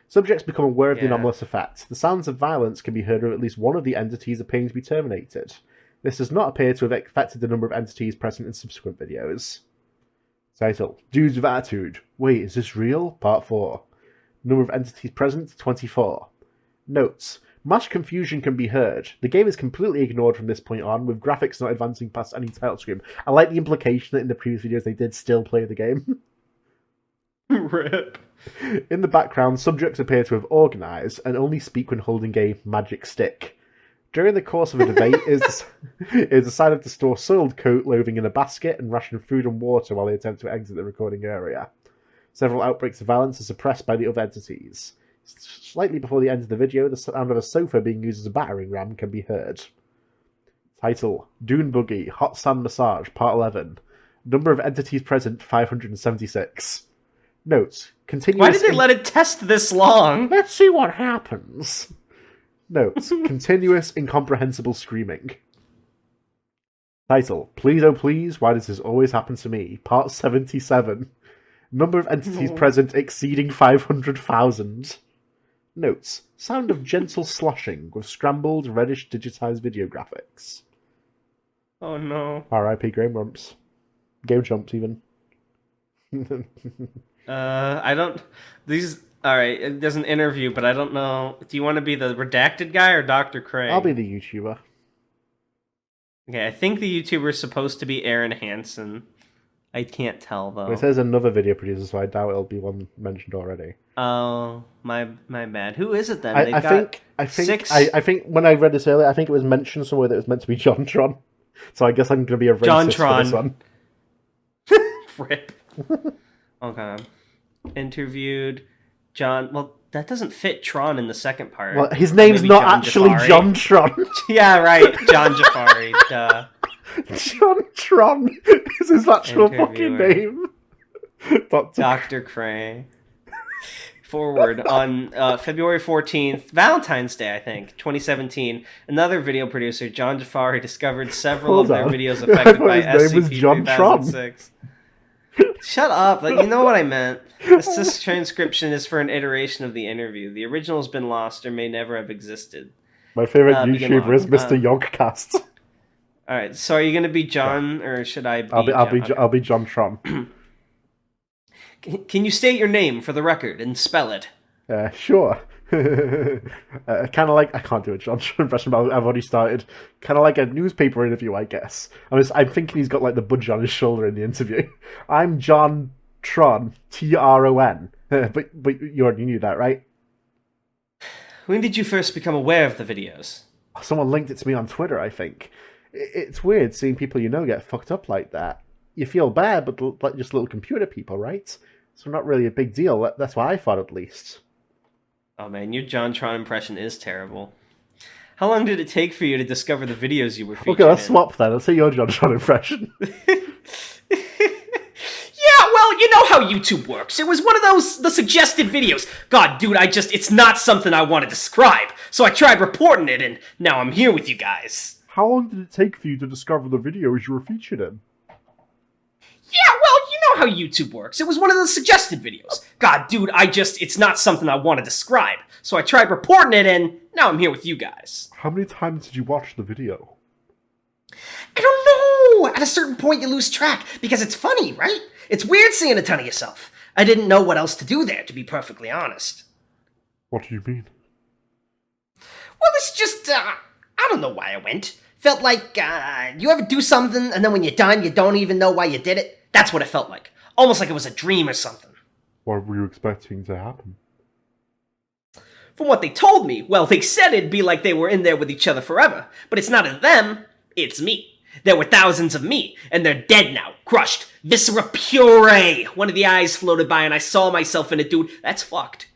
Subjects become aware of the anomalous effect. The sounds of violence can be heard with at least one of the entities appearing to be terminated. This does not appear to have affected the number of entities present in subsequent videos. Title: Dudes with Attitude. Wait, is this real? Part 4. Number of entities present: 24. Notes: much confusion can be heard. The game is completely ignored from this point on, with graphics not advancing past any title screen. I like the implication that in the previous videos they did still play the game. RIP. In the background, subjects appear to have organised and only speak when holding a magic stick. During the course of a debate, it is decided to store soiled coat clothing in a basket and ration food and water while they attempt to exit the recording area. Several outbreaks of violence are suppressed by the other entities. Slightly before the end of the video, the sound of a sofa being used as a battering ram can be heard. Title: Dune Buggy, Hot Sand Massage, Part 11. Number of entities present, 576. Notes: continuous... Why did they let it test this long? Let's see what happens. Notes: continuous, incomprehensible screaming. Title: Please, oh please, why does this always happen to me? Part 77. Number of entities present exceeding 500,000. Notes: sound of gentle sloshing with scrambled, reddish digitized video graphics. Oh no. R.I.P. Game Rumps. Game Chumps, even. I don't... These... Alright, there's an interview, but I don't know... Do you want to be the redacted guy or Dr. Craig? I'll be the YouTuber. Okay, I think the YouTuber is supposed to be Aaron Hansen. I can't tell, though. It says another video producer, so I doubt it'll be one mentioned already. Oh, my bad. Who is it, then? I think when I read this earlier, I think it was mentioned somewhere that it was meant to be John Tron. So I guess I'm going to be a racist John for Tron. this one. Rip. Okay. Interviewed John... Well, that doesn't fit Tron in the second part. Well, his name's not John actually Jafari. John Tron. Yeah, right. John Jafari. Duh. John Tron is his actual fucking name. Dr. Cray. Forward on February 14th, Valentine's Day, I think, 2017. Another video producer, John Jafari, discovered several of their videos affected by SCP-2006. Shut up! You know what I meant. This transcription is for an iteration of the interview. The original has been lost or may never have existed. My favorite YouTuber is Mr. Yogcast. All right, so are you going to be John, or should I be? I'll be John Tron. Can you state your name for the record and spell it? Sure. Kind of like... I can't do a John Tron impression, but I've already started. Kind of like a newspaper interview, I guess. I'm thinking he's got like the budge on his shoulder in the interview. I'm John Tron, Tron. But you already knew that, right? When did you first become aware of the videos? Someone linked it to me on Twitter, I think. It's weird seeing people you know get fucked up like that. You feel bad, but like just little computer people, right? So not really a big deal. That's what I thought, at least. Oh man, your John Tron impression is terrible. How long did it take for you to discover the videos you were featured Okay, let's swap then. Let's say your John Tron impression. Yeah, well, you know how YouTube works. It was one of the suggested videos. God, dude, it's not something I want to describe. So I tried reporting it, and now I'm here with you guys. How long did it take for you to discover the videos you were featured in? Yeah, well, you know how YouTube works. It was one of the suggested videos. God, dude, it's not something I want to describe. So I tried reporting it, and now I'm here with you guys. How many times did you watch the video? I don't know! At a certain point, you lose track, because it's funny, right? It's weird seeing a ton of yourself. I didn't know what else to do there, to be perfectly honest. What do you mean? Well, it's just, I don't know why I went. Felt like, you ever do something, and then when you're done, you don't even know why you did it? That's what it felt like. Almost like it was a dream or something. What were you expecting to happen? From what they told me, well, they said it'd be like they were in there with each other forever. But it's not them, it's me. There were thousands of me, and they're dead now, crushed, viscera puree. One of the eyes floated by, and I saw myself in it, dude. That's fucked.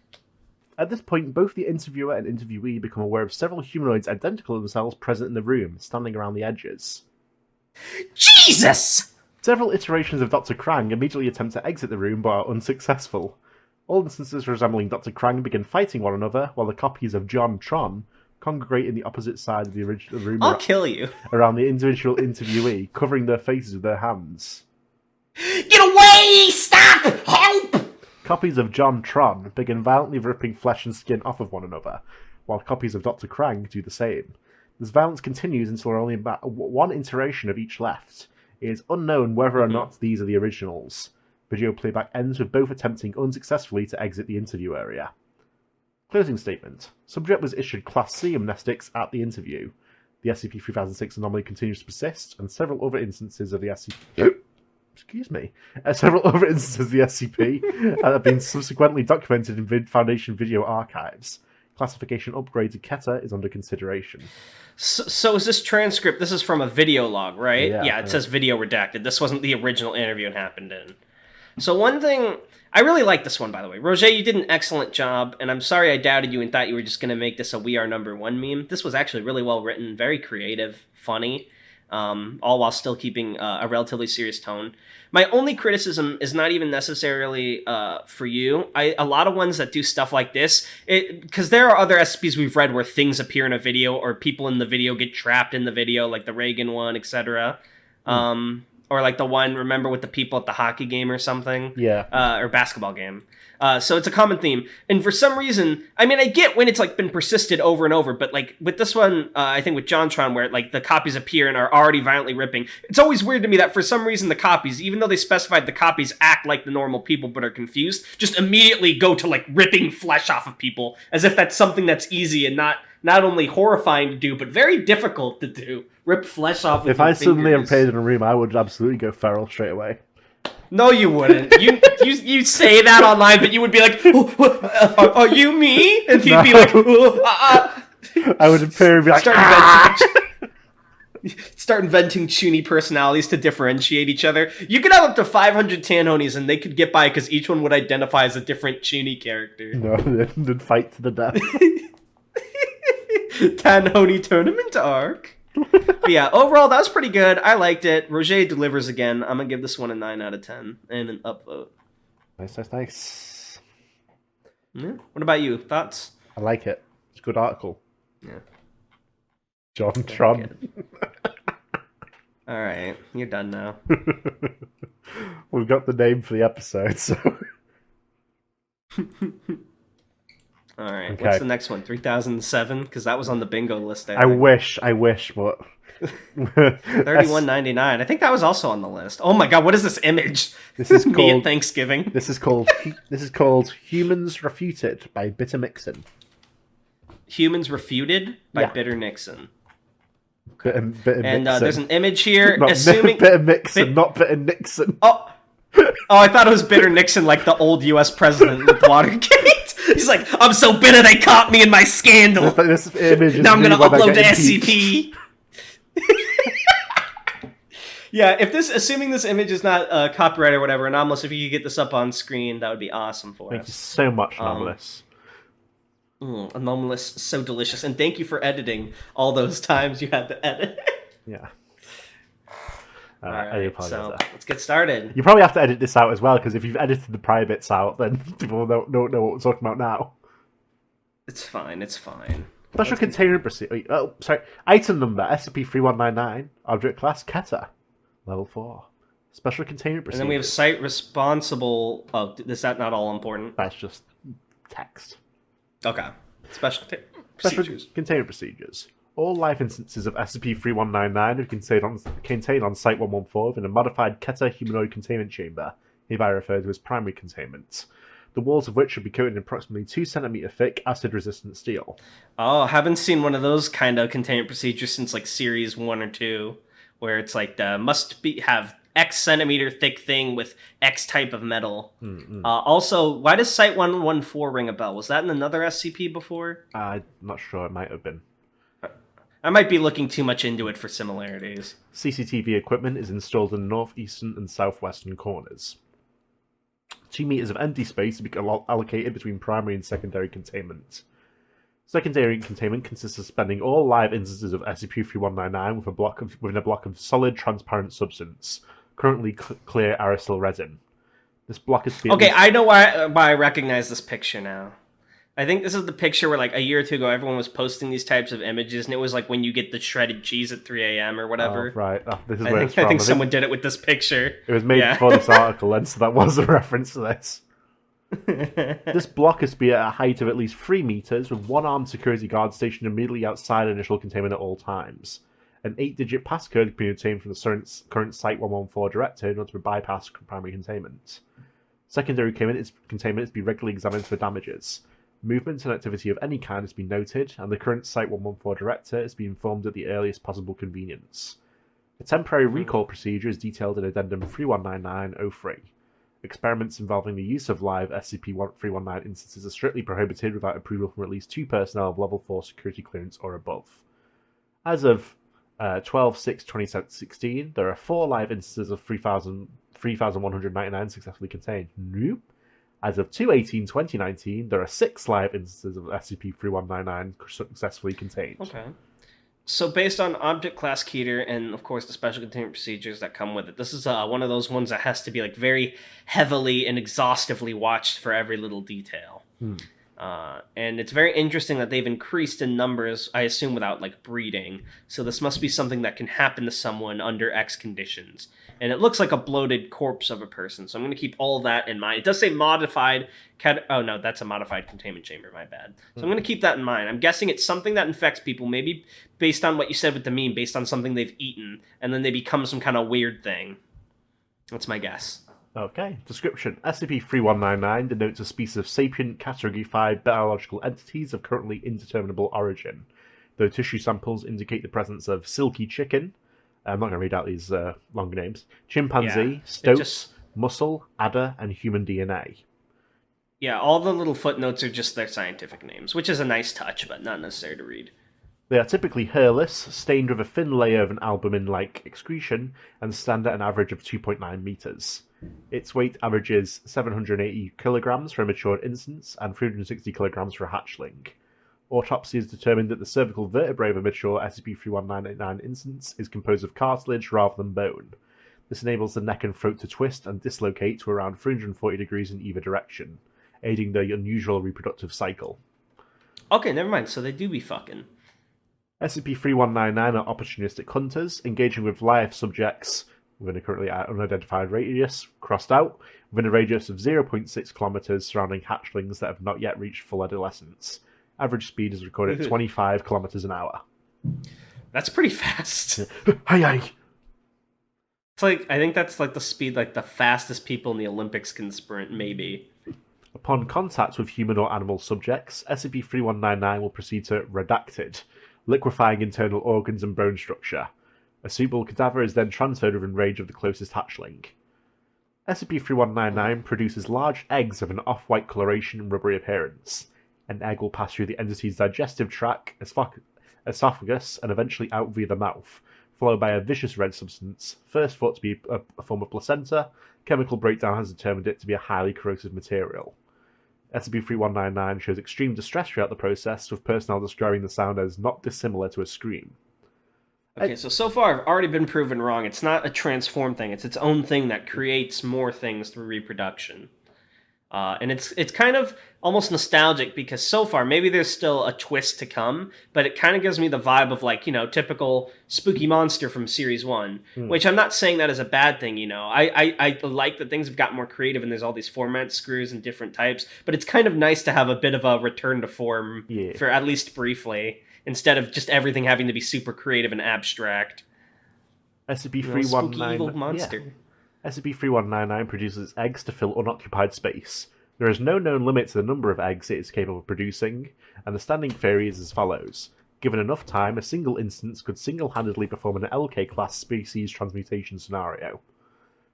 At this point, both the interviewer and interviewee become aware of several humanoids identical to themselves present in the room, standing around the edges. Jesus! Several iterations of Dr. Krang immediately attempt to exit the room but are unsuccessful. All instances resembling Dr. Krang begin fighting one another, while the copies of John Tron congregate in the opposite side of the original room. I'll kill you. Around the individual interviewee, covering their faces with their hands. Get away! Stop! Help! Copies of John Tron begin violently ripping flesh and skin off of one another, while copies of Dr. Krang do the same. This violence continues until there are only about one iteration of each left. It is unknown whether or not these are the originals. Video playback ends with both attempting unsuccessfully to exit the interview area. Closing statement. Subject was issued Class C amnestics at the interview. The SCP-3006 anomaly continues to persist, and several other instances of the SCP... Several other instances of the SCP have been subsequently documented in Foundation video archives. classification upgrade to Keta is under consideration. So is this transcript? This is from a video log, right? Yeah, It says video redacted. This wasn't the original interview it happened in. So one thing, I really like this one, by the way. Roger, you did an excellent job, and I'm sorry I doubted you and thought you were just going to make this a We Are Number One meme. This was actually really well written, very creative, funny, all while still keeping a relatively serious tone. My only criticism is not even necessarily for you. A lot of ones that do stuff like this, because there are other SCPs we've read where things appear in a video or people in the video get trapped in the video, like the Reagan one, etc. Or like the one, remember, with the people at the hockey game or something? Yeah. Or basketball game. So it's a common theme. And for some reason, I mean, I get when it's like been persisted over and over, but like with this one, I think with Tron, where like the copies appear and are already violently ripping, it's always weird to me that for some reason the copies, even though they specified the copies act like the normal people but are confused, just immediately go to like ripping flesh off of people, as if that's something that's easy and not only horrifying to do, but very difficult to do. Rip flesh off with If I suddenly fingers. appeared in a room, I would absolutely go feral straight away. No, you wouldn't. You say that online, but you would be like, oh, "Are you me?" And he'd be like, I would appear and be like, start inventing Chuny personalities to differentiate each other. You could have up to 500 Tanhonies, and they could get by because each one would identify as a different Chuny character. No, they'd fight to the death. Tanhony tournament arc. But yeah, overall, that was pretty good. I liked it. Roger delivers again. I'm going to give this one a 9 out of 10 and an upvote. Nice. Yeah. What about you? Thoughts? I like it. It's a good article. Yeah. John Tron. All right. You're done now. We've got the name for the episode, so... All right. Okay. What's the next one? 3007? Because that was on the bingo list. I wish, but... 31.99. I think that was also on the list. Oh my god, what is this image? This is Me called at Thanksgiving. This is called Humans Refuted by Bitter Mixon. Humans Refuted by Yeah. Bitter Nixon. Bitter And Mixon. there's an image here, Not assuming Bitter Mixon, not Bitter Nixon. Oh, I thought it was Bitter Nixon, like the old U.S. president with Watergate. He's like, I'm so bitter they caught me in my scandal. This image is Now I'm gonna me when I upload get to impeached. SCP. Yeah, assuming this image is not copyright or whatever, anomalous, if you could get this up on screen, that would be awesome for Thank you us. so much, Anomalous. Anomalous, so delicious, and thank you for editing all those times you had to edit. Yeah. All I right, apologize so there. let's get started. You probably have to edit this out as well, because if you've edited the prior bits out, then people don't know what we're talking about now. It's fine. Special container procedure. Oh, sorry. Item number SCP-3199. Object class Keta. Level 4. Special container procedure. And then we have site responsible. Oh, is that not all important? That's just text. Okay. Special procedures. Container procedures. All life instances of SCP-3199 are contained on Site-114 in a modified Keta humanoid containment chamber, hereby referred to as primary containment. The walls of which should be coated in approximately 2 cm thick acid-resistant steel. Oh, haven't seen one of those kind of containment procedures since like Series 1 or 2, where it's like have X centimeter thick thing with X type of metal. Also, why does Site-114 ring a bell? Was that in another SCP before? I'm not sure, it might have been. I might be looking too much into it for similarities. CCTV equipment is installed in the northeastern and southwestern corners. 2 meters of empty space to be allocated between primary and secondary containment. Secondary containment consists of suspending all live instances of SCP-3199 within a block of solid, transparent substance, currently clear aerosol resin. This block is... Okay, I know why I recognize this picture now. I think this is the picture where, like, a year or two ago, everyone was posting these types of images, and it was like when you get the shredded cheese at 3 a.m. or whatever. Oh, right. This is where it's I from. think someone did it with this picture. It was made before this article, and so that was a reference to this. This block is to be at a height of at least 3 meters, with one armed security guard stationed immediately outside initial containment at all times. An 8-digit passcode can be obtained from the current Site-114 director in order to bypass primary containment. Secondary containment is to be regularly examined for damages. Movement and activity of any kind is to be noted, and the current Site-114 director is to be informed at the earliest possible convenience. A temporary recall procedure is detailed in Addendum 3199-03. Experiments involving the use of live SCP-319 instances are strictly prohibited without approval from at least 2 personnel of Level 4 security clearance or above. As of 12/6/2016, there are 4 live instances of 3,199 successfully contained. Nope. As of 2/18/2019, there are 6 live instances of SCP-3199 successfully contained. Okay. So based on object class keter and, of course, the special containment procedures that come with it, this is one of those ones that has to be like very heavily and exhaustively watched for every little detail. And it's very interesting that they've increased in numbers, I assume, without like breeding. So this must be something that can happen to someone under X conditions. And it looks like a bloated corpse of a person. So I'm going to keep all of that in mind. It does say modified. Oh, no, that's a modified containment chamber. My bad. So I'm going to keep that in mind. I'm guessing it's something that infects people, maybe based on what you said with the meme, based on something they've eaten. And then they become some kind of weird thing. That's my guess. Okay. Description. SCP-3199 denotes a species of sapient Category 5 biological entities of currently indeterminable origin, though tissue samples indicate the presence of silky chicken, I'm not going to read out these longer names, chimpanzee, stoat, mussel, adder, and human DNA. Yeah, all the little footnotes are just their scientific names, which is a nice touch, but not necessary to read. They are typically hairless, stained with a thin layer of an albumin-like excretion, and stand at an average of 2.9 meters. Its weight averages 780 kilograms for a matured instance and 360 kilograms for a hatchling. Autopsy has determined that the cervical vertebrae of a mature SCP-3199 instance is composed of cartilage rather than bone. This enables the neck and throat to twist and dislocate to around 340 degrees in either direction, aiding the unusual reproductive cycle. Okay, never mind, so they do be fucking. SCP-3199 are opportunistic hunters, engaging with live subjects within a currently unidentified radius, crossed out, within a radius of 0.6 kilometers surrounding hatchlings that have not yet reached full adolescence. Average speed is recorded at 25 kilometers an hour. That's pretty fast. Hi. It's like, I think that's like the speed like the fastest people in the Olympics can sprint, maybe. Upon contact with human or animal subjects, SCP-3199 will proceed to redacted, liquefying internal organs and bone structure. A suitable cadaver is then transferred within range of the closest hatchling. SCP-3199 produces large eggs of an off-white coloration and rubbery appearance. An egg will pass through the entity's digestive tract, esophagus, and eventually out via the mouth, followed by a viscous red substance, first thought to be a form of placenta. Chemical breakdown has determined it to be a highly corrosive material. SCP-3199 shows extreme distress throughout the process, with personnel describing the sound as not dissimilar to a scream. Okay, so far I've already been proven wrong. It's not a transform thing. It's its own thing that creates more things through reproduction. And it's kind of almost nostalgic because so far, maybe there's still a twist to come, but it kind of gives me the vibe of like, typical spooky monster from Series 1, which I'm not saying that is a bad thing, I like that things have gotten more creative and there's all these format screws and different types, but it's kind of nice to have a bit of a return to form for at least briefly, instead of just everything having to be super creative and abstract. SCP-319... spooky evil monster. Yeah. SCP-3199 produces eggs to fill unoccupied space. There is no known limit to the number of eggs it is capable of producing, and the standing theory is as follows. Given enough time, a single instance could single-handedly perform an LK-class species transmutation scenario.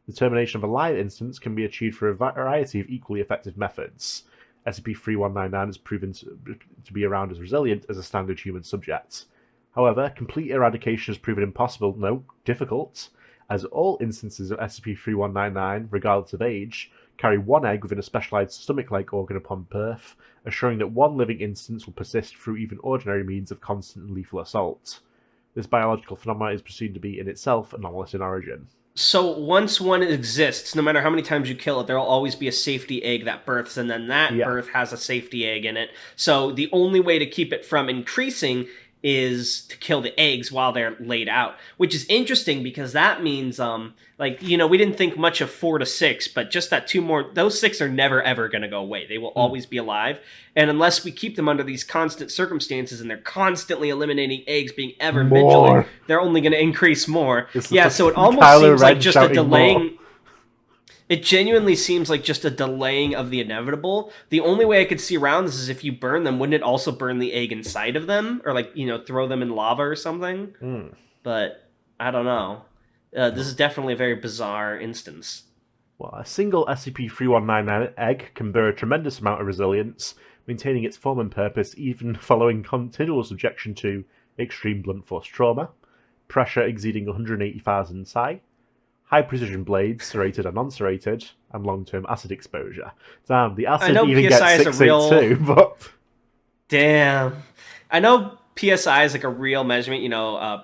The termination of a live instance can be achieved through a variety of equally effective methods. SCP-3199 is proven to be around as resilient as a standard human subject. However, complete eradication is proven impossible, difficult, as all instances of SCP-3199, regardless of age, carry one egg within a specialized stomach-like organ upon birth, assuring that one living instance will persist through even ordinary means of constant and lethal assault. This biological phenomenon is perceived to be in itself anomalous in origin. So once one exists, no matter how many times you kill it, there will always be a safety egg that births, and then that birth has a safety egg in it. So the only way to keep it from increasing is to kill the eggs while they're laid out, which is interesting because that means, we didn't think much of 4 to 6, but just that 2 more, those 6 are never ever going to go away. They will always be alive. And unless we keep them under these constant circumstances and they're constantly eliminating eggs, being ever vigilant, they're only going to increase more. So it almost seems like just a delaying... More. It genuinely seems like just a delaying of the inevitable. The only way I could see around this is if you burn them, wouldn't it also burn the egg inside of them? Or throw them in lava or something? But I don't know. This is definitely a very bizarre instance. Well, a single SCP-3199 egg can bear a tremendous amount of resilience, maintaining its form and purpose even following continual subjection to extreme blunt force trauma, pressure exceeding 180,000 psi, high-precision blades, serrated and non-serrated, and long-term acid exposure. Damn, the acid even PSI gets 682, but... Damn. I know PSI is like a real measurement,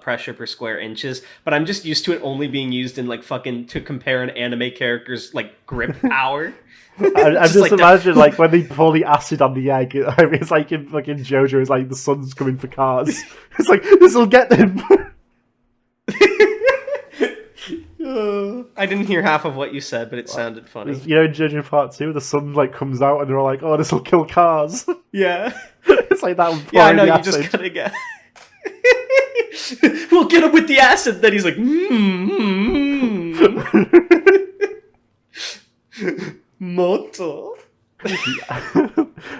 pressure per square inches, but I'm just used to it only being used in like fucking to compare an anime character's like grip power. I just like imagine like when they pour the acid on the egg, it's like in fucking JoJo, it's like the sun's coming for cars. It's like, this'll get them. I didn't hear half of what you said, but it sounded funny. You know, in JoJo Part 2, the sun like comes out and they're all like, oh, this'll kill cars. Yeah. It's like that. Yeah, I know, you just gotta get... We'll get him with the acid. Then he's like, Moto.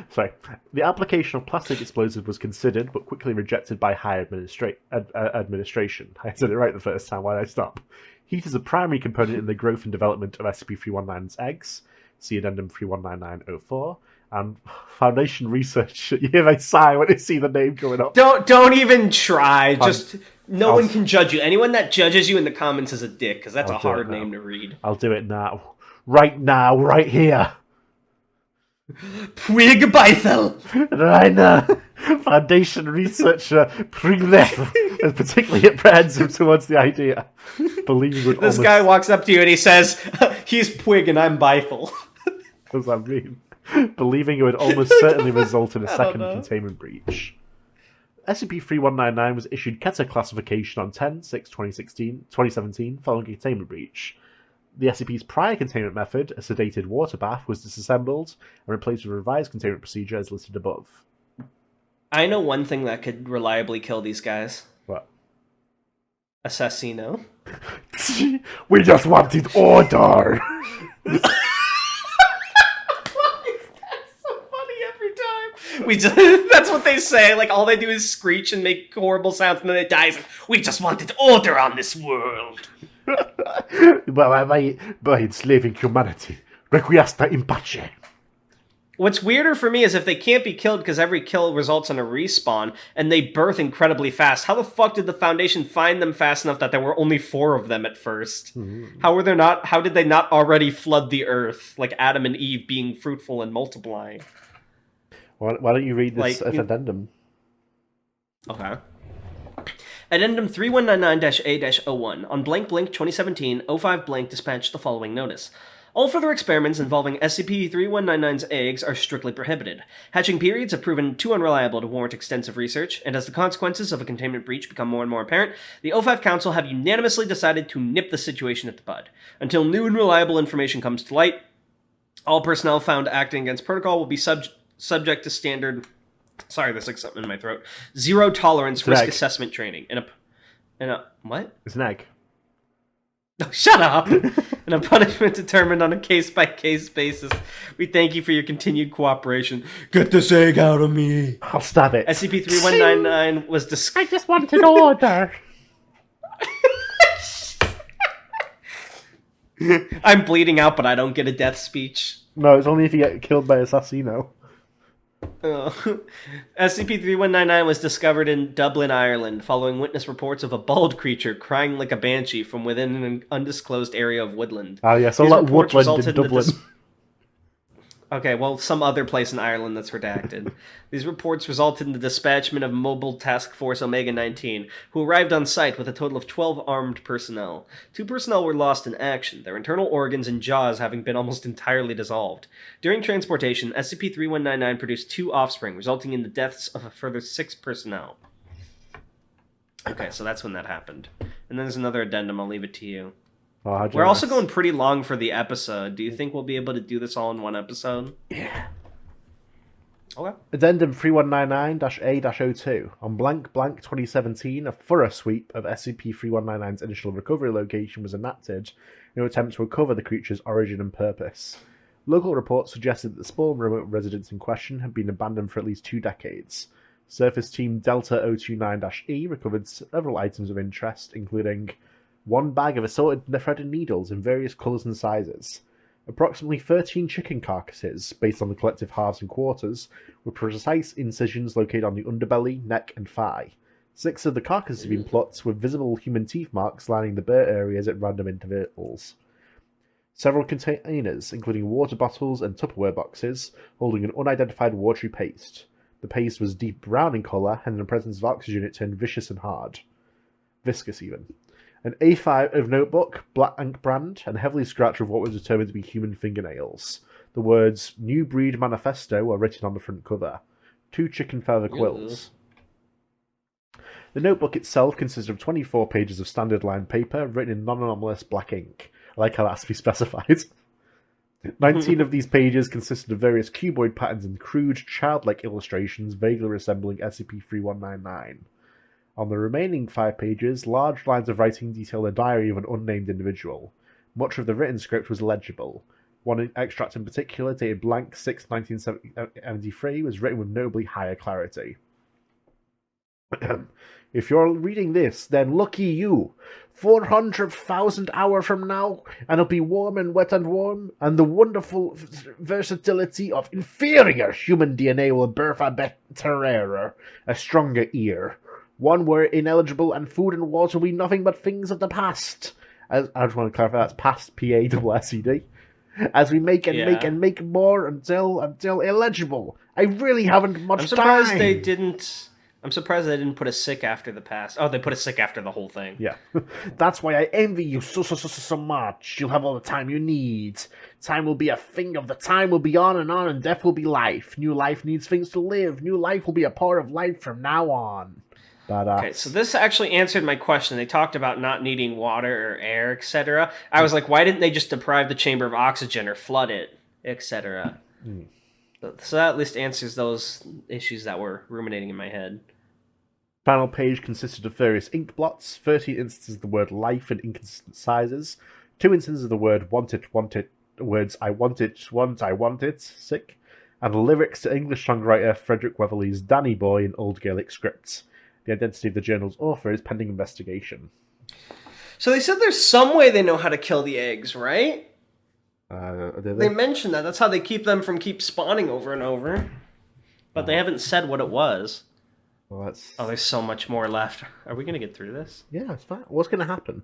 Sorry. The application of plastic explosive was considered, but quickly rejected by higher administration. I said it right the first time. Why did I stop? Heat is a primary component in the growth and development of SCP-319's eggs. See Addendum 319904. And Foundation research. You hear my sigh when you see the name going up. Don't even try. No one can judge you. Anyone that judges you in the comments is a dick, because that's a hard name to read. I'll do it now. Right here. Puig Beithel! Rainer, Foundation researcher Pringler is particularly apprehensive towards the idea. Believing would This guy walks up to you and he says, he's Puig and I'm Beithel. What does that mean? Believing it would almost certainly result in a second containment breach. SCP-3199 was issued Keter classification on 10/6/2017 following a containment breach. The SCP's prior containment method, a sedated water bath, was disassembled and replaced with a revised containment procedure as listed above. I know one thing that could reliably kill these guys. What? Assassino. We just wanted order! That's what they say. Like, all they do is screech and make horrible sounds, and then it dies. We just wanted order on this world. By enslaving humanity, requiesta in pace. What's weirder for me is if they can't be killed because every kill results in a respawn, and they birth incredibly fast. How the fuck did the Foundation find them fast enough that there were only 4 of them at first? Mm-hmm. How did they not already flood the Earth, like Adam and Eve being fruitful and multiplying? Why don't you read this addendum? Okay. Addendum 3199-A-01. On blank 2017, 05 blank dispatched the following notice. All further experiments involving SCP-3199's eggs are strictly prohibited. Hatching periods have proven too unreliable to warrant extensive research, and as the consequences of a containment breach become more and more apparent, the 05 Council have unanimously decided to nip the situation at the bud. Until new and reliable information comes to light, all personnel found acting against protocol will be subject to standard... Sorry, there's like something in my throat. Zero tolerance risk assessment training. What? It's an egg. Oh, shut up! And a punishment determined on a case-by-case basis. We thank you for your continued cooperation. Get this egg out of me! I'll stab it. SCP-3199 was I just wanted order! I'm bleeding out, but I don't get a death speech. No, it's only if you get killed by Assassino. SCP-3199 was discovered in Dublin, Ireland, following witness reports of a bald creature crying like a banshee from within an undisclosed area of woodland. Oh yeah, so like woodland in Dublin. Okay, well, some other place in Ireland that's redacted. These reports resulted in the dispatchment of Mobile Task Force Omega-19, who arrived on site with a total of 12 armed personnel. 2 personnel were lost in action, their internal organs and jaws having been almost entirely dissolved. During transportation, SCP-3199 produced 2 offspring, resulting in the deaths of a further 6 personnel. Okay, so that's when that happened. And then there's another addendum, I'll leave it to you. Oh, we're also going pretty long for the episode. Do you think we'll be able to do this all in one episode? Yeah. Okay. Addendum 3199-A-02. On blank 2017, a thorough sweep of SCP-3199's initial recovery location was enacted in an attempt to recover the creature's origin and purpose. Local reports suggested that the small remote residence in question had been abandoned for at least 2 decades. Surface Team Delta 029-E recovered several items of interest, including 1 bag of assorted threaded needles in various colours and sizes, Approximately 13 chicken carcasses, based on the collective halves and quarters, with precise incisions located on the underbelly, neck, and thigh. 6 of the carcasses have been plucked, with visible human teeth marks lining the bare areas at random intervals. Several containers, including water bottles and Tupperware boxes, holding an unidentified watery paste. The paste was deep brown in colour, and in the presence of oxygen it turned vicious and hard. Viscous, even. An A5 notebook, black ink brand, and heavily scratched with what was determined to be human fingernails. The words New Breed Manifesto are written on the front cover. 2 chicken feather quills. The notebook itself consists of 24 pages of standard lined paper written in non-anomalous black ink. I like how that's to be specified. 19 of these pages consisted of various cuboid patterns and crude, childlike illustrations vaguely resembling SCP-3199. On the remaining 5 pages, large lines of writing detail the diary of an unnamed individual. Much of the written script was legible. One extract in particular, dated blank 6/1973, was written with notably higher clarity. If you're reading this, then lucky you. 400,000 hours from now, and it'll be warm and wet and warm, and the wonderful versatility of inferior human DNA will birth a better rarer, a stronger ear. One where ineligible and food and water will be nothing but things of the past. I just want to clarify, that's past PASSED. As we make and make more until illegible. I really haven't much time. I'm surprised they didn't put a sick after the past. Oh, they put a sick after the whole thing. Yeah. That's why I envy you so much. You'll have all the time you need. Time will be a thing of the time will be on, and death will be life. New life needs things to live. New life will be a part of life from now on. Okay, so this actually answered my question. They talked about not needing water or air, etc. I was like, why didn't they just deprive the chamber of oxygen or flood it, etc.? So that at least answers those issues that were ruminating in my head. Final page consisted of various ink blots, 13 instances of the word life in inconsistent sizes, 2 instances of the word want it, words I want it, sick, and lyrics to English songwriter Frederick Weatherly's Danny Boy in Old Gaelic scripts. The identity of the journal's author is pending investigation. So they said there's some way they know how to kill the eggs, right? They mentioned that. That's how they keep them from spawning over and over. But they haven't said what it was. Well, there's so much more left. Are we going to get through this? Yeah, it's fine. What's going to happen?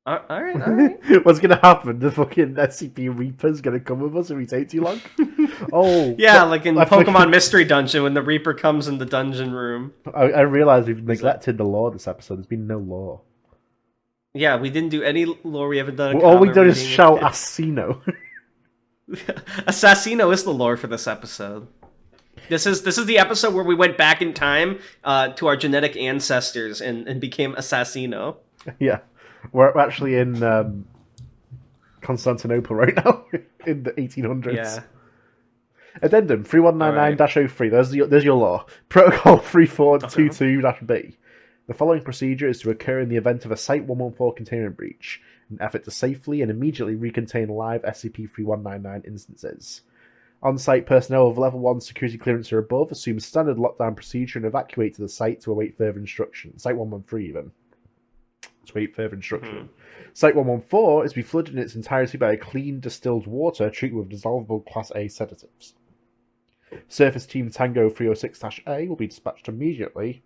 All right. What's going to happen? The fucking SCP Reaper's going to come with us if we take too long? Yeah, like in Pokemon Mystery Dungeon when the Reaper comes in the dungeon room. I realize we've neglected the lore this episode. There's been no lore. Yeah, we didn't do any lore. We haven't done. All we've done is shout Assassino. Assassino is the lore for this episode. This is the episode where we went back in time to our genetic ancestors and became Assassino. Yeah. We're actually in Constantinople right now, in the 1800s. Yeah. Addendum 3199-03, there's your law. Protocol 3422-B. The following procedure is to occur in the event of a Site-114 containment breach, an effort to safely and immediately recontain live SCP-3199 instances. On-site personnel of Level 1 security clearance or above assume standard lockdown procedure and evacuate to the site to await further instruction. Site-113 even. To await further instruction. Site-114 is to be flooded in its entirety by a clean, distilled water treated with dissolvable Class A sedatives. Surface Team Tango 306-A will be dispatched immediately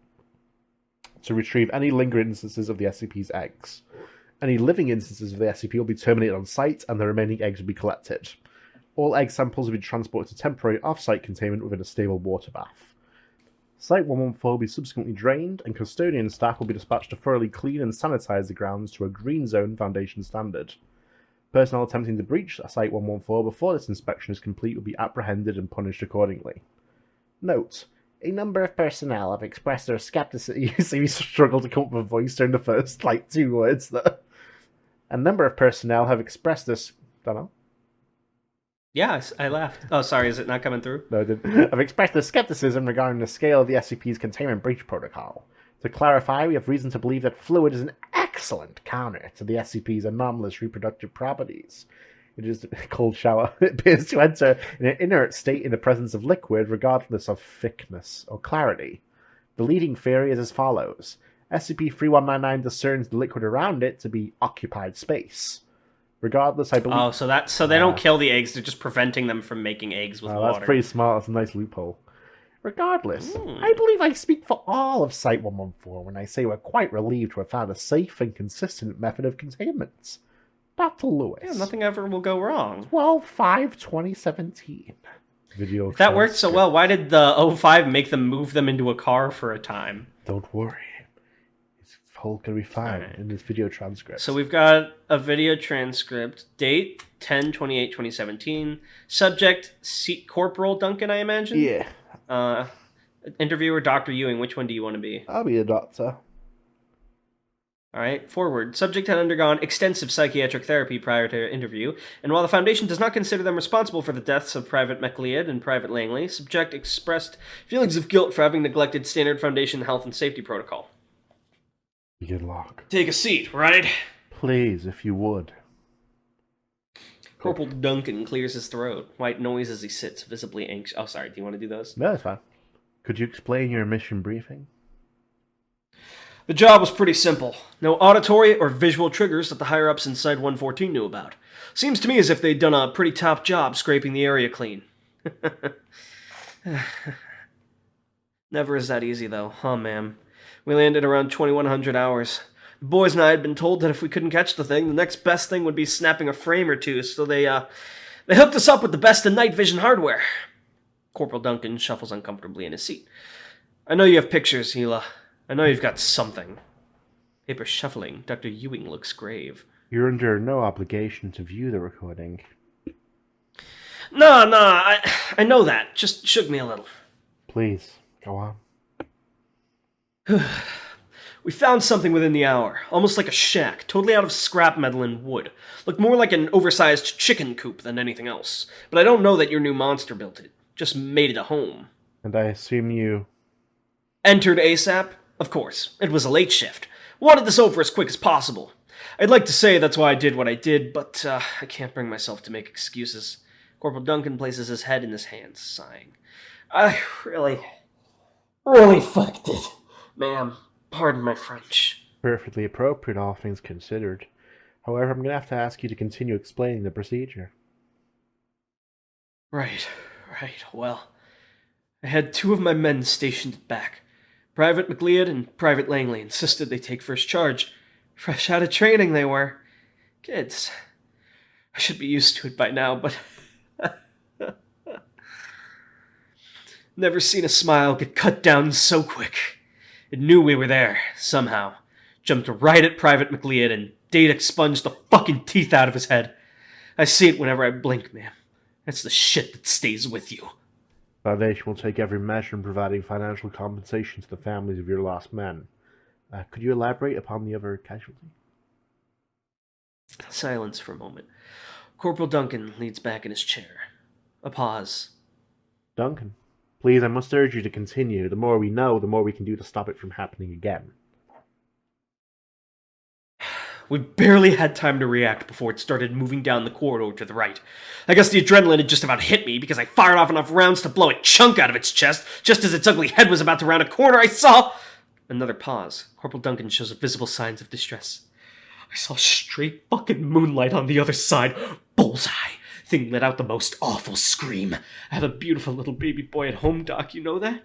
to retrieve any lingering instances of the SCP's eggs. Any living instances of the SCP will be terminated on site, and the remaining eggs will be collected. All egg samples will be transported to temporary off-site containment within a stable water bath. Site-114 will be subsequently drained, and custodian staff will be dispatched to thoroughly clean and sanitize the grounds to a Green Zone Foundation standard. Personnel attempting to breach Site-114 before this inspection is complete will be apprehended and punished accordingly. Note: a number of personnel have expressed their skepticism. You see me struggle to come up with a voice during the first, 2 words there. A number of personnel have expressed this... Don't know. Yeah, I laughed. Oh, sorry, is it not coming through? No, I didn't. I've expressed their skepticism regarding the scale of the SCP's containment breach protocol. To clarify, we have reason to believe that fluid is an excellent counter to the SCP's anomalous reproductive properties. It is a cold shower. It appears to enter in an inert state in the presence of liquid, regardless of thickness or clarity. The leading theory is as follows. SCP-3199 discerns the liquid around it to be occupied space. Regardless, I believe... Oh, so they don't kill the eggs, they're just preventing them from making eggs with water. That's pretty smart. That's a nice loophole. Regardless, I believe I speak for all of Site-114 when I say we're quite relieved to have found a safe and consistent method of containment. Dr. Lewis. Yeah, nothing ever will go wrong. 12/5/2017. Video If that worked so well, why did the O5 make them move them into a car for a time? Don't worry. It's all going to be fine in this video transcript. So we've got a video transcript. Date, 10/28/2017. Subject, Corporal Duncan, I imagine? Yeah. Interviewer, Dr. Ewing. Which one do you want to be? I'll be a doctor. All right, forward. Subject had undergone extensive psychiatric therapy prior to interview, and while the Foundation does not consider them responsible for the deaths of Private McLeod and Private Langley, subject expressed feelings of guilt for having neglected standard Foundation health and safety protocol. Begin lock. Take a seat, right? Please, if you would. Corporal Duncan clears his throat. White noise as he sits, visibly anxious. Oh, sorry, do you want to do those? No, that's fine. Could you explain your mission briefing? The job was pretty simple. No auditory or visual triggers that the higher-ups inside 114 knew about. Seems to me as if they'd done a pretty top job scraping the area clean. Never is that easy, though, huh, ma'am? We landed around 2100 hours. The boys and I had been told that if we couldn't catch the thing, the next best thing would be snapping a frame or two, so they hooked us up with the best in night vision hardware. Corporal Duncan shuffles uncomfortably in his seat. I know you have pictures, Hila. I know you've got something. Paper shuffling. Dr. Ewing looks grave. You're under no obligation to view the recording. No, I know that. Just shook me a little. Please, go on. We found something within the hour. Almost like a shack, totally out of scrap metal and wood. Looked more like an oversized chicken coop than anything else. But I don't know that your new monster built it. Just made it a home. And I assume you... Entered ASAP? Of course. It was a late shift. Wanted this over as quick as possible. I'd like to say that's why I did what I did, but I can't bring myself to make excuses. Corporal Duncan places his head in his hands, sighing. I really fucked it. Ma'am, pardon my French. Perfectly appropriate, all things considered. However, I'm going to have to ask you to continue explaining the procedure. Right. Well, I had two of my men stationed back. Private McLeod and Private Langley insisted they take first charge. Fresh out of training they were. Kids. I should be used to it by now, but... Never seen a smile get cut down so quick. It knew we were there, somehow. Jumped right at Private McLeod and Date expunged the fucking teeth out of his head. I see it whenever I blink, ma'am. That's the shit that stays with you. Foundation will take every measure in providing financial compensation to the families of your lost men. Could you elaborate upon the other casualty? Silence for a moment. Corporal Duncan leans back in his chair. A pause. Duncan, please, I must urge you to continue. The more we know, the more we can do to stop it from happening again. We barely had time to react before it started moving down the corridor to the right. I guess the adrenaline had just about hit me because I fired off enough rounds to blow a chunk out of its chest. Just as its ugly head was about to round a corner, I saw... Another pause. Corporal Duncan shows visible signs of distress. I saw straight fucking moonlight on the other side. Bullseye. Thing let out the most awful scream. I have a beautiful little baby boy at home, Doc. You know that?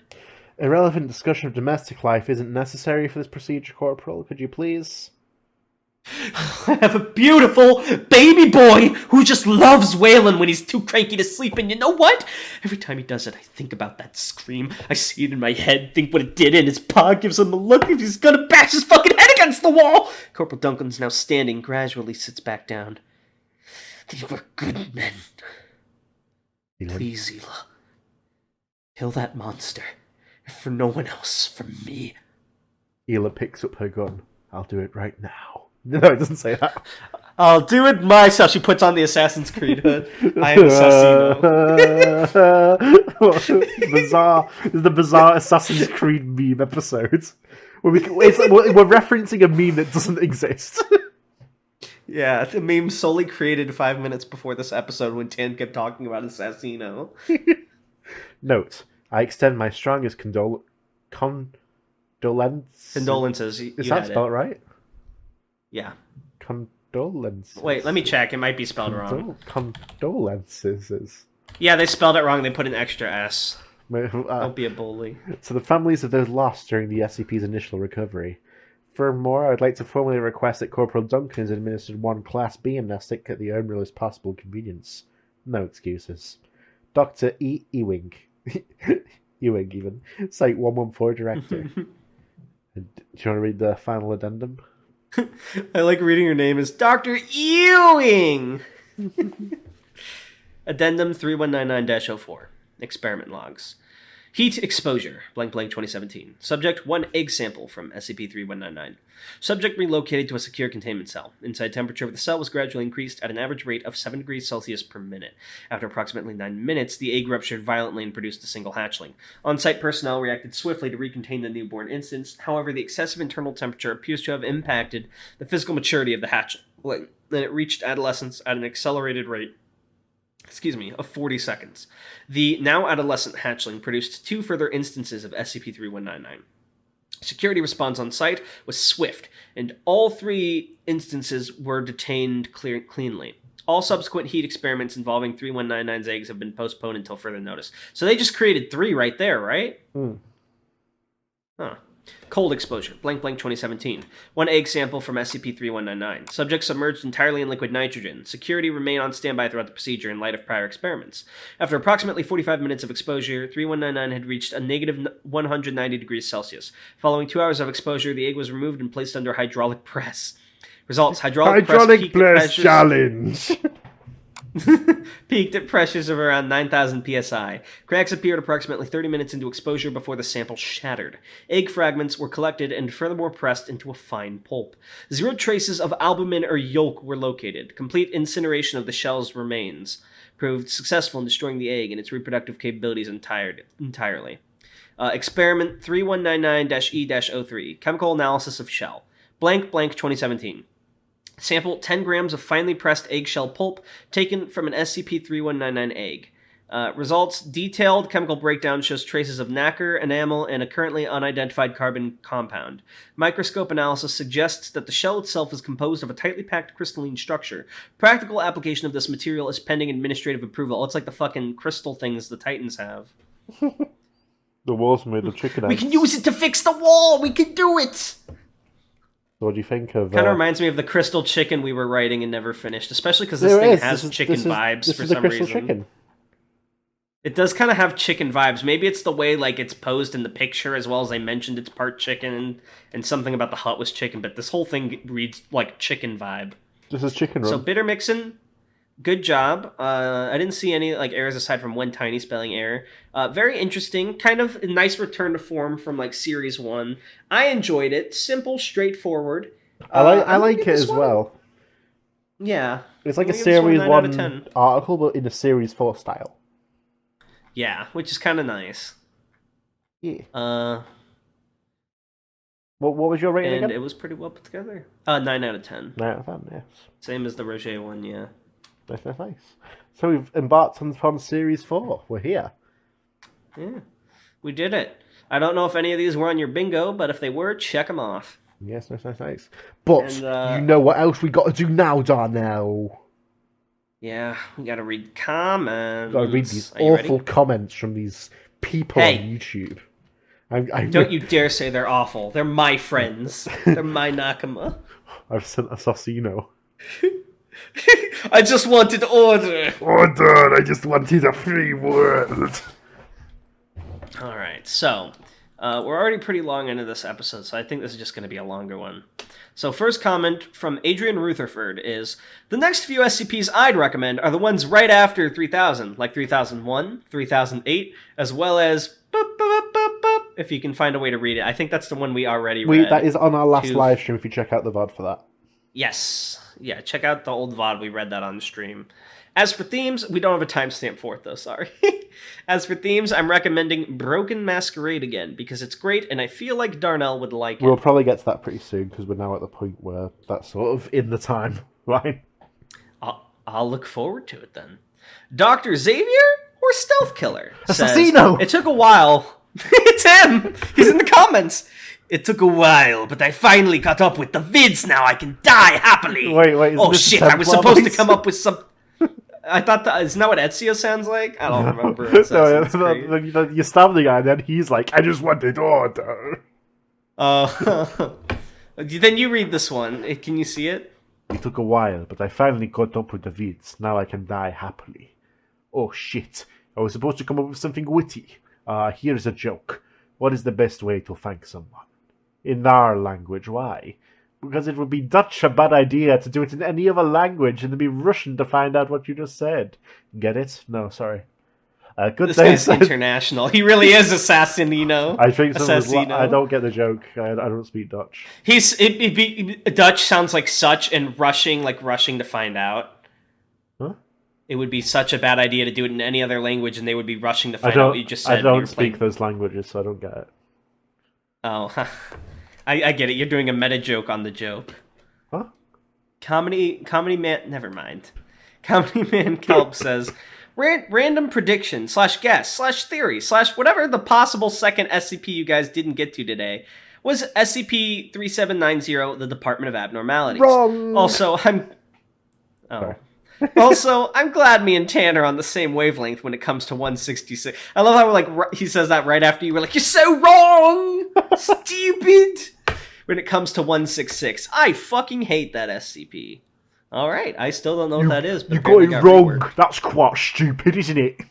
Irrelevant discussion of domestic life isn't necessary for this procedure, Corporal. Could you please... I have a beautiful baby boy who just loves wailing when he's too cranky to sleep, and you know what? Every time he does it, I think about that scream. I see it in my head, think what it did, and his pa gives him a look if he's gonna bash his fucking head against the wall! Corporal Duncan's now standing, gradually sits back down. They were good men. Please, Hila. Kill that monster. If for no one else, for me. Hila picks up her gun. I'll do it right now. No, it doesn't say that. I'll do it myself. She puts on the Assassin's Creed hood. I am Assassino. the bizarre Assassin's Creed meme episode. We're referencing a meme that doesn't exist. Yeah, the meme solely created 5 minutes before this episode when Tan kept talking about Assassino. Note, I extend my strongest condolences. Condolences. Is that spelled right? Yeah. Condolences. Wait, let me check. It might be spelled wrong. Condolences. Yeah, they spelled it wrong. They put an extra S. Don't Don't be a bully. To the families of those lost during the SCP's initial recovery. Furthermore, I'd like to formally request that Corporal Duncan is administered one Class B amnestic at the earliest possible convenience. No excuses. Dr. E. Ewing. Ewing, even. Site 114 Director. Do you want to read the final addendum? I like reading your name as Dr. Ewing! Addendum 3199-04. Experiment logs. Heat exposure, blank 2017. Subject, 1 egg sample from SCP-3199. Subject relocated to a secure containment cell. Inside temperature of the cell was gradually increased at an average rate of 7 degrees Celsius per minute. After approximately 9 minutes, the egg ruptured violently and produced a single hatchling. On-site personnel reacted swiftly to recontain the newborn instance. However, the excessive internal temperature appears to have impacted the physical maturity of the hatchling, and it reached adolescence at an accelerated rate of 40 seconds. The now adolescent hatchling produced 2 further instances of SCP-3199. Security response on site was swift, and all 3 instances were detained cleanly. All subsequent heat experiments involving 3199's eggs have been postponed until further notice. So they just created 3 right there, right? Huh. Cold exposure, blank 2017. 1 egg sample from SCP-3199. Subject submerged entirely in liquid nitrogen. Security remain on standby throughout the procedure in light of prior experiments. After approximately 45 minutes of exposure, 3199 had reached a negative 190 degrees Celsius. Following 2 hours of exposure, the egg was removed and placed under hydraulic press. Results, hydraulic press challenge! Peaked at pressures of around 9,000 psi. Cracks appeared approximately 30 minutes into exposure before the sample shattered. Egg fragments were collected and furthermore pressed into a fine pulp. 0 traces of albumin or yolk were located. Complete incineration of the shell's remains proved successful in destroying the egg and its reproductive capabilities entirely. Experiment 3199-E-03. Chemical analysis of shell. Blank 2017. Sample 10 grams of finely pressed eggshell pulp taken from an SCP-3199 egg. Results, detailed chemical breakdown shows traces of nacre, enamel, and a currently unidentified carbon compound. Microscope analysis suggests that the shell itself is composed of a tightly packed crystalline structure. Practical application of this material is pending administrative approval. It's like the fucking crystal things the Titans have. The wall's made of chicken eggs. We can use it to fix the wall! We can do it! What do you think of... Kind of reminds me of the Crystal Chicken we were writing and never finished, especially because this thing has chicken vibes for some reason. Chicken. It does kind of have chicken vibes. Maybe it's the way like it's posed in the picture, as well as I mentioned it's part chicken and something about the hut was chicken, but this whole thing reads like chicken vibe. This is chicken run. So Bitter Mixin, good job. I didn't see any like errors aside from one tiny spelling error. Very interesting, kind of a nice return to form from like Series 1. I enjoyed it. Simple, straightforward. I like it as well. Yeah. It's like a Series 1 article, but in a Series 4 style. Yeah, which is kind of nice. Yeah. What was your rating again? It was pretty well put together. 9 out of 10. 9 out of 10, yes. Same as the Roger one, yeah. Nice. So we've embarked on Series 4. We're here. Yeah, we did it. I don't know if any of these were on your bingo, but if they were, check them off. Yes, nice. But you know what else we got to do now, Darnell? Yeah, we got to read comments. Got to read these awful comments from these people on YouTube. Don't you dare say they're awful. They're my friends. They're my Nakama. I've sent Assassino. I just wanted order. I just wanted a free word. Alright, so we're already pretty long into this episode, so I think this is just going to be a longer one. So first comment from Adrian Rutherford is, the next few SCPs I'd recommend are the ones right after 3000, like 3001, 3008, as well as if you can find a way to read it. I think that's the one we already read. That is on our last live stream if you check out the VOD for that. Yes. Yeah, check out the old VOD. We read that on the stream. As for themes, we don't have a timestamp for it, though, sorry. As for themes, I'm recommending Broken Masquerade again, because it's great, and I feel like Darnell would like it. We'll probably get to that pretty soon, because we're now at the point where that's sort of in the time, right? I'll look forward to it, then. Dr. Xavier or Stealth Killer? Assassino! It took a while. It's him! He's in the comments! It took a while, but I finally caught up with the vids. Now I can die happily. Wait. Oh shit! I was supposed to come up with some. I thought that isn't that what Ezio sounds like? I don't remember. No, you stab the guy, and then he's like, "I just wanted order." Then you read this one. Can you see it? It took a while, but I finally caught up with the vids. Now I can die happily. Oh shit! I was supposed to come up with something witty. Here's a joke. What is the best way to thank someone? In our language, why? Because it would be Dutch a bad idea to do it in any other language and then be Russian to find out what you just said. Get it? No, sorry. Good this day, guy's international. He really is Assassinino. I think I don't get the joke. I don't speak Dutch. Dutch sounds like such, and rushing to find out. Huh? It would be such a bad idea to do it in any other language, and they would be rushing to find out what you just said. I don't speak those languages, so I don't get it. Oh, I get it. You're doing a meta joke on the joke. Huh? Comedy man. Never mind. Comedy man Kelp says, random prediction / guess / theory / whatever the possible second SCP you guys didn't get to today was SCP-3790, the Department of Abnormalities. Wrong. Also, I'm glad me and Tan are on the same wavelength when it comes to 166. I love how he says that right after you were like, "You're so wrong, stupid." When it comes to 166, I fucking hate that SCP. All right, I still don't know what that is. But you got it wrong. That's quite stupid, isn't it?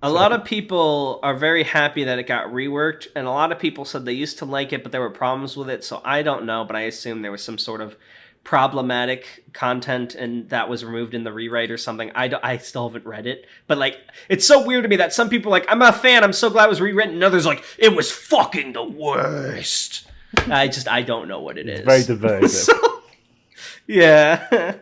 A lot of people are very happy that it got reworked, and a lot of people said they used to like it, but there were problems with it. So I don't know, but I assume there was some sort of problematic content and that was removed in the rewrite or something. I still haven't read it, but it's so weird to me that some people are like, "I'm a fan, I'm so glad it was rewritten," and others like, "It was fucking the worst." I don't know what it is. Very divisive. So, yeah.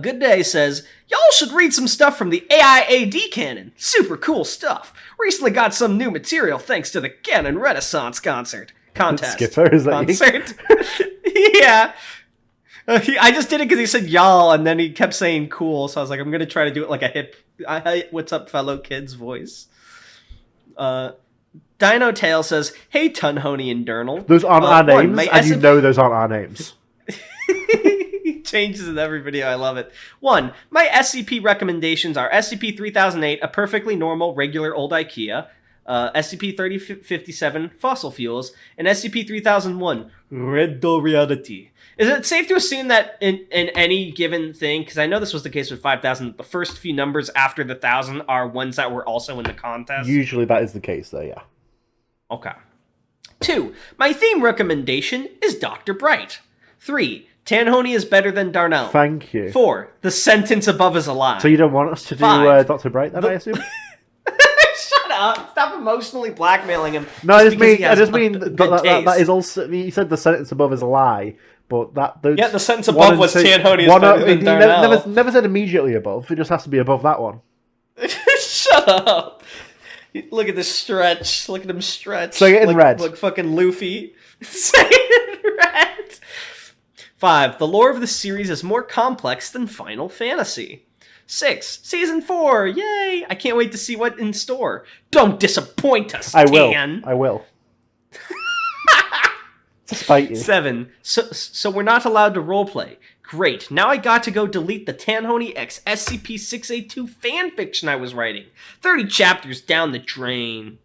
Good Day says, "Y'all should read some stuff from the AIAD canon. Super cool stuff. Recently got some new material thanks to the Canon Renaissance contest. Skipper, is that concert. Yeah. I just did it because he said y'all, and then he kept saying cool, so I was like, I'm going to try to do it like a hip, what's up, fellow kids voice. Dino Tail says, "Hey, Tanhony and Darnell." Those aren't our names, and you know those aren't our names. He changes in every video, I love it. 1. My SCP recommendations are SCP-3008, a perfectly normal, regular old IKEA, SCP-3057, fossil fuels, and SCP-3001, Red Door Reality. Is it safe to assume that in any given thing, because I know this was the case with 5,000, the first few numbers after the 1,000 are ones that were also in the contest? Usually that is the case, though, yeah. Okay. 2. My theme recommendation is Dr. Bright. 3. Tanhony is better than Darnell. Thank you. 4. The sentence above is a lie. So you don't want us to do 5. Dr. Bright, then, I assume? Shut up! Stop emotionally blackmailing him. No, I just mean that is also. You said the sentence above is a lie, but the sentence above was Tanhony is better than Darnell. Never said immediately above. It just has to be above that one. Shut up! Look at this stretch. Look at him stretch. Say it in red. Like fucking Luffy. Say it in red. 5. The lore of the series is more complex than Final Fantasy. 6. Season 4. Yay! I can't wait to see what's in store. Don't disappoint us, Tan. I will. Despite you. 7. So we're not allowed to roleplay. Great. Now I got to go delete the Tanhony x SCP-682 fanfiction I was writing. 30 chapters down the drain.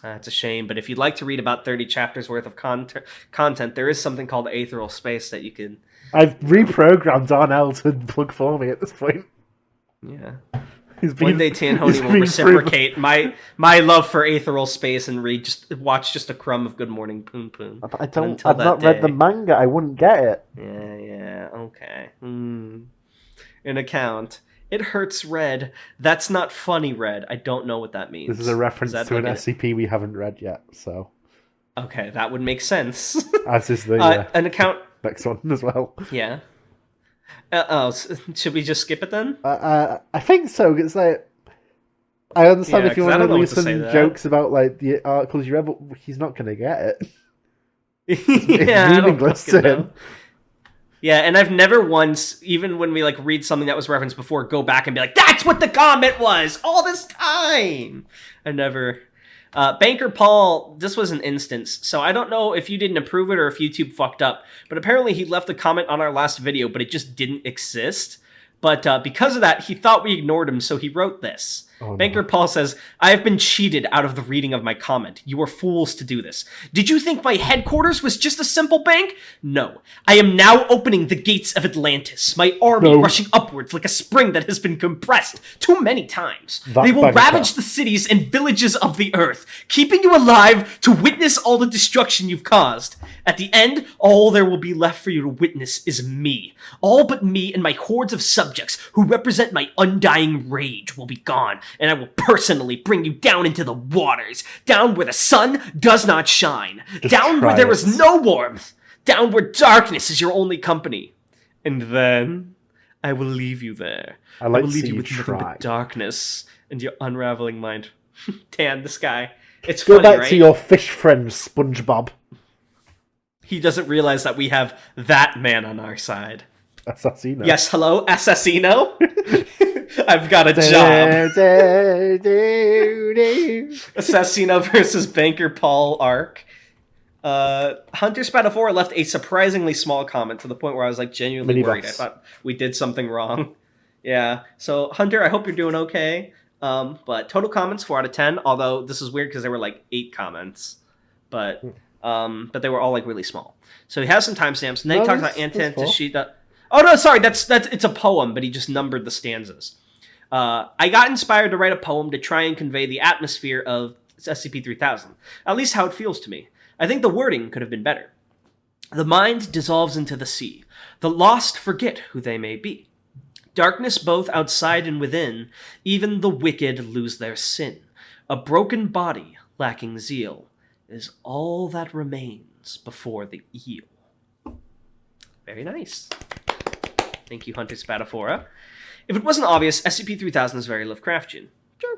It's a shame, but if you'd like to read about 30 chapters worth of content, there is something called Aetheral Space that you can... I've reprogrammed Darnell to plug for me at this point. Yeah. One day Tanhony will reciprocate my love for Aetheral Space and watch just a crumb of Good Morning Poon Poon. I've not read the manga, I wouldn't get it. Yeah, okay. An account. It hurts red. That's not funny red. I don't know what that means. This is a reference to an SCP we haven't read yet, so... Okay, that would make sense. As is the an account... next one as well. Yeah. Should we just skip it then? I think so. It's like... I understand if you want to leave some jokes about the articles you read, but he's not going to get it. It's meaningless to him. Yeah, and I've never once, even when we read something that was referenced before, go back and be like, "That's what the comment was all this time." I never. Banker Paul, this was an instance, so I don't know if you didn't approve it or if YouTube fucked up, but apparently he left a comment on our last video, but it just didn't exist. But because of that, he thought we ignored him, so he wrote this. Oh, Banker no. Paul says, I have been cheated out of the reading of my comment. You are fools to do this. Did you think my headquarters was just a simple bank? No. I am now opening the gates of Atlantis, my army rushing upwards like a spring that has been compressed too many times. They will ravage the cities and villages of the earth, keeping you alive to witness all the destruction you've caused. At the end, all there will be left for you to witness is me. All but me and my hordes of subjects who represent my undying rage will be gone, and I will personally bring you down into the waters, down where the sun does not shine, down where there is no warmth, down where darkness is your only company. And then I will leave you there. I will leave you with nothing but darkness and your unraveling mind. Tan, this guy. It's Go funny, back right? to your fish friend, SpongeBob. He doesn't realize that we have that man on our side. Assassino. Yes, hello, Assassino? I've got a job. Assassino versus Banker Paul arc. Hunter Spataphora left a surprisingly small comment to the point where I was like genuinely worried. I thought we did something wrong. Yeah, so Hunter, I hope you're doing okay. But total comments 4 out of 10, although this is weird because there were like 8 comments. But they were all like really small. So he has some timestamps, and then he talks about Anton Tashida. Oh no, sorry, that's it's a poem, but he just numbered the stanzas. I got inspired to write a poem to try and convey the atmosphere of SCP-3000, at least how it feels to me. I think the wording could have been better. The mind dissolves into the sea. The lost forget who they may be. Darkness both outside and within, even the wicked lose their sin. A broken body lacking zeal is all that remains before the eel. Very nice. Thank you, Hunter Spataphora. If it wasn't obvious, SCP-3000 is very Lovecraftian. Sure.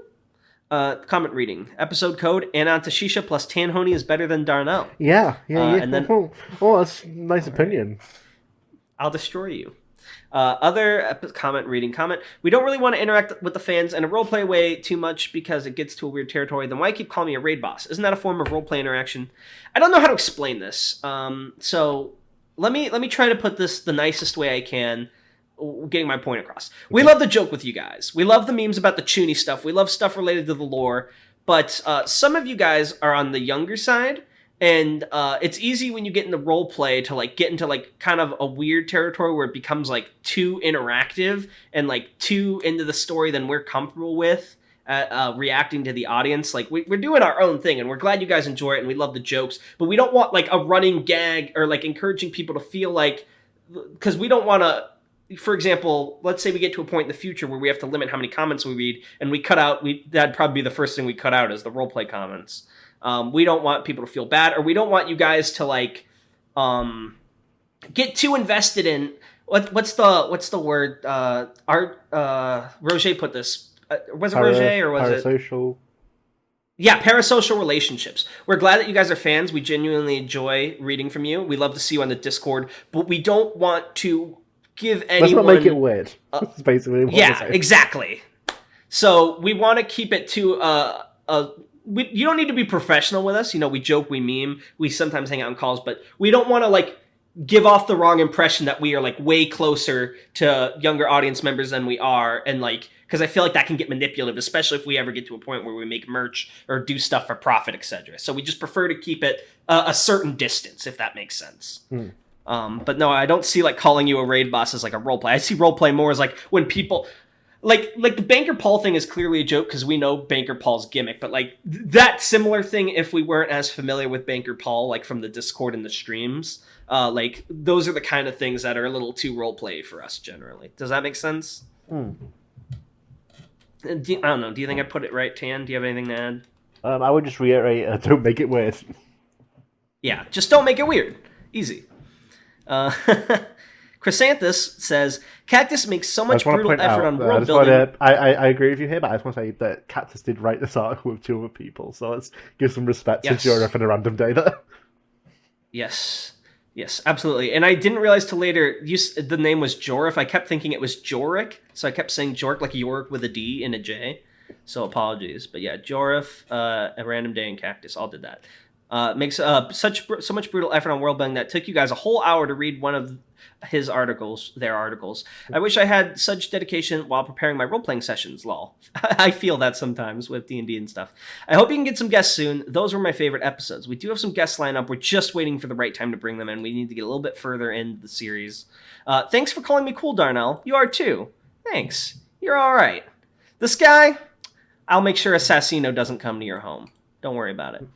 Comment reading. Episode code, Anon Tashisha plus Tanhony is better than Darnell. Yeah. And then, that's a nice opinion. I'll destroy you. Other comment reading. We don't really want to interact with the fans in a roleplay way too much because it gets to a weird territory. Then why keep calling me a raid boss? Isn't that a form of roleplay interaction? I don't know how to explain this. So let me try to put this the nicest way I can, getting my point across. We love the joke with you guys. We love the memes about the Chuny stuff. We love stuff related to the lore. But some of you guys are on the younger side. And it's easy when you get into role play to like get into like kind of a weird territory where it becomes like too interactive and like too into the story than we're comfortable with reacting to the audience. Like we're doing our own thing and we're glad you guys enjoy it and we love the jokes, but we don't want like a running gag or like encouraging people to feel like, because we don't want to, for example, let's say we get to a point in the future where we have to limit how many comments we read and we cut out, that'd probably be the first thing we cut out is the roleplay comments. We don't want people to feel bad, or we don't want you guys to like get too invested in what's the word? Roger put this. Was it Roger or was parasocial? Yeah, parasocial relationships. We're glad that you guys are fans. We genuinely enjoy reading from you. We love to see you on the Discord, but we don't want to give anyone. Let's not make it weird. That's basically what yeah, exactly. So we want to keep it to you don't need to be professional with us. You know, we joke, we meme, we sometimes hang out on calls, but we don't want to like give off the wrong impression that we are like way closer to younger audience members than we are. And like, because I feel like that can get manipulative, especially if we ever get to a point where we make merch or do stuff for profit, etc. So we just prefer to keep it a certain distance, if that makes sense. But no, I don't see like calling you a raid boss as like a roleplay. I see roleplay more as like when people... Like the Banker Paul thing is clearly a joke because we know Banker Paul's gimmick, but like that similar thing, if we weren't as familiar with Banker Paul, like from the Discord and the streams, like those are the kind of things that are a little too roleplay for us generally. Does that make sense? I don't know. Do you think I put it right, Tan? Do you have anything to add? I would just reiterate, don't make it weird. Yeah, just don't make it weird. Easy. Chrysanthus says, Cactus makes so much brutal effort on world building. I agree with you here, but I just want to say that Cactus did write this article with 2 other people, so let's give some respect to Jorif and a random day there. Yes, absolutely. And I didn't realize till later the name was Jorif. I kept thinking it was Jorik, so I kept saying Jork like York with a D and a J. So apologies. But yeah, Jorif, A Random Day, and Cactus all did that. Makes so much brutal effort on world building that took you guys a whole hour to read one of their articles. I wish I had such dedication while preparing my role-playing sessions, lol. I feel that sometimes with D&D and stuff. I hope you can get some guests soon. Those were my favorite episodes. We do have some guests lined up. We're just waiting for the right time to bring them in. We need to get a little bit further into the series. Thanks for calling me cool, Darnell. You are too. Thanks. You're all right. This guy, I'll make sure Assassino doesn't come to your home. Don't worry about it.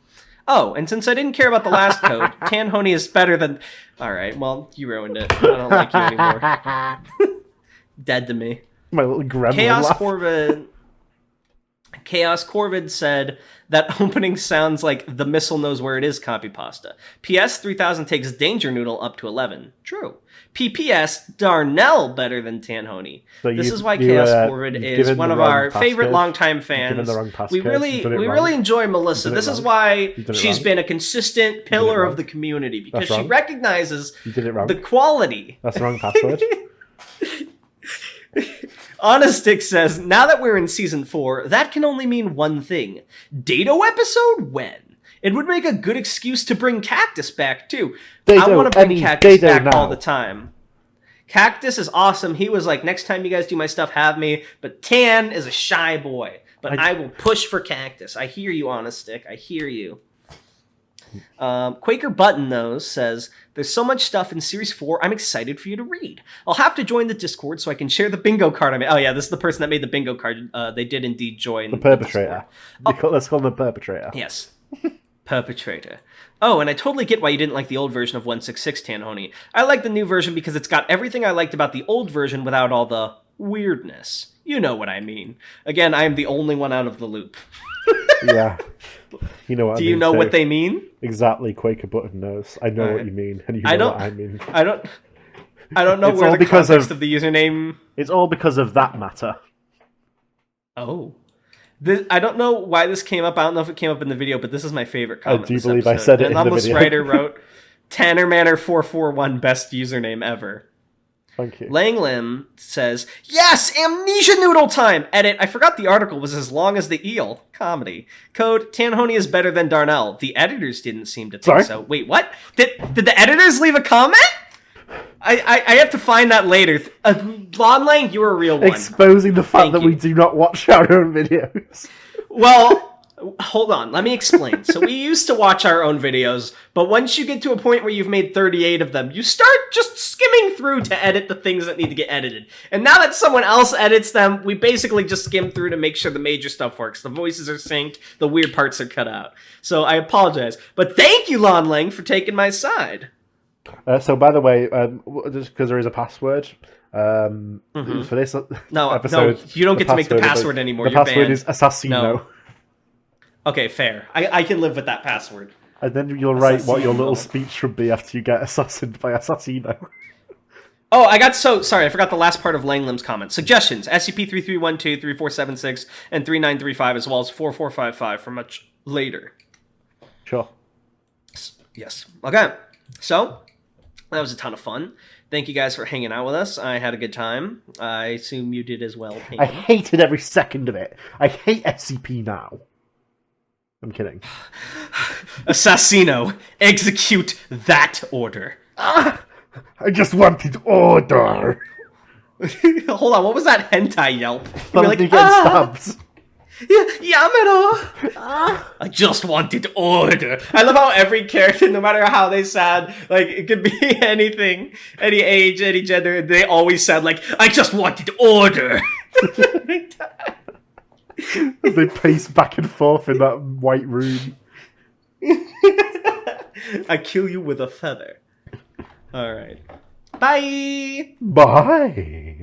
Oh, and since I didn't care about the last code, Tanhony is better than... All right, well, you ruined it. I don't like you anymore. Dead to me. My little gremlin Chaos Corvid said that opening sounds like the missile knows where it is copy pasta. PS 3000 takes Danger Noodle up to 11. True. PPS Darnell better than Tanhony. So this is why Chaos Corvid is one of our favorite longtime fans. We really enjoy Melissa. This is why she's been a consistent pillar of the community, because she recognizes the quality. That's the wrong password. Honestic says, now that we're in season 4, that can only mean one thing. Dado episode? When? It would make a good excuse to bring Cactus back, too. I want to bring Cactus back all the time. Cactus is awesome. He was like, next time you guys do my stuff, have me. But Tan is a shy boy. But I will push for Cactus. I hear you, Honestic. I hear you. Quaker Button, though, says, there's so much stuff in Series 4, I'm excited for you to read. I'll have to join the Discord so I can share the bingo card I made. Oh, yeah, this is the person that made the bingo card. They did indeed join the perpetrator. Let's call him the perpetrator. Yes. Perpetrator. Oh, and I totally get why you didn't like the old version of 166, Tanhony. I like the new version because it's got everything I liked about the old version without all the weirdness. You know what I mean. Again, I am the only one out of the loop. Yeah. You know what Do you know what they mean? Exactly, Quaker Button knows. I know what you mean, and you know what I mean. I don't know where the context of the username... It's all because of that matter. Oh. I don't know why this came up. I don't know if it came up in the video, but this is my favorite comment. I do believe I said it in the video. Anonymous writer wrote, TannerManner441, best username ever. Thank you. Langlim says, yes, Amnesia Noodle time! Edit, I forgot the article was as long as the eel. Comedy. Code, Tanhony is better than Darnell. The editors didn't seem to think so. Wait, what? Did the editors leave a comment? I have to find that later. Blonde, you're a real one. Exposing the fact that we do not watch our own videos. Well... Hold on, let me explain. So we used to watch our own videos, but once you get to a point where you've made 38 of them, you start just skimming through to edit the things that need to get edited. And now that someone else edits them, we basically just skim through to make sure the major stuff works. The voices are synced, the weird parts are cut out. So I apologize. But thank you, Lon Lang, for taking my side. So by the way, just because there is a password... for this episode... No, you don't get to make the password anymore. The password is Assassino. No. Okay, fair. I can live with that password. And then you'll write what your little speech should be after you get assassinated by Assassino. Oh, sorry, I forgot the last part of Langlim's comment. Suggestions, SCP-3312, 3476, and 3935, as well as 4455 for much later. Sure. Yes. Okay. So, that was a ton of fun. Thank you guys for hanging out with us. I had a good time. I assume you did as well, Payne. I hated every second of it. I hate SCP now. I'm kidding. Assassino, execute that order. I just wanted order. Hold on, what was that hentai yelp? You're like, stabbed. Yamero! I just wanted order. I love how every character, no matter how they sound, like, it could be anything, any age, any gender, they always sound like, I just wanted order. As they pace back and forth in that white room. I kill you with a feather. Alright. Bye! Bye!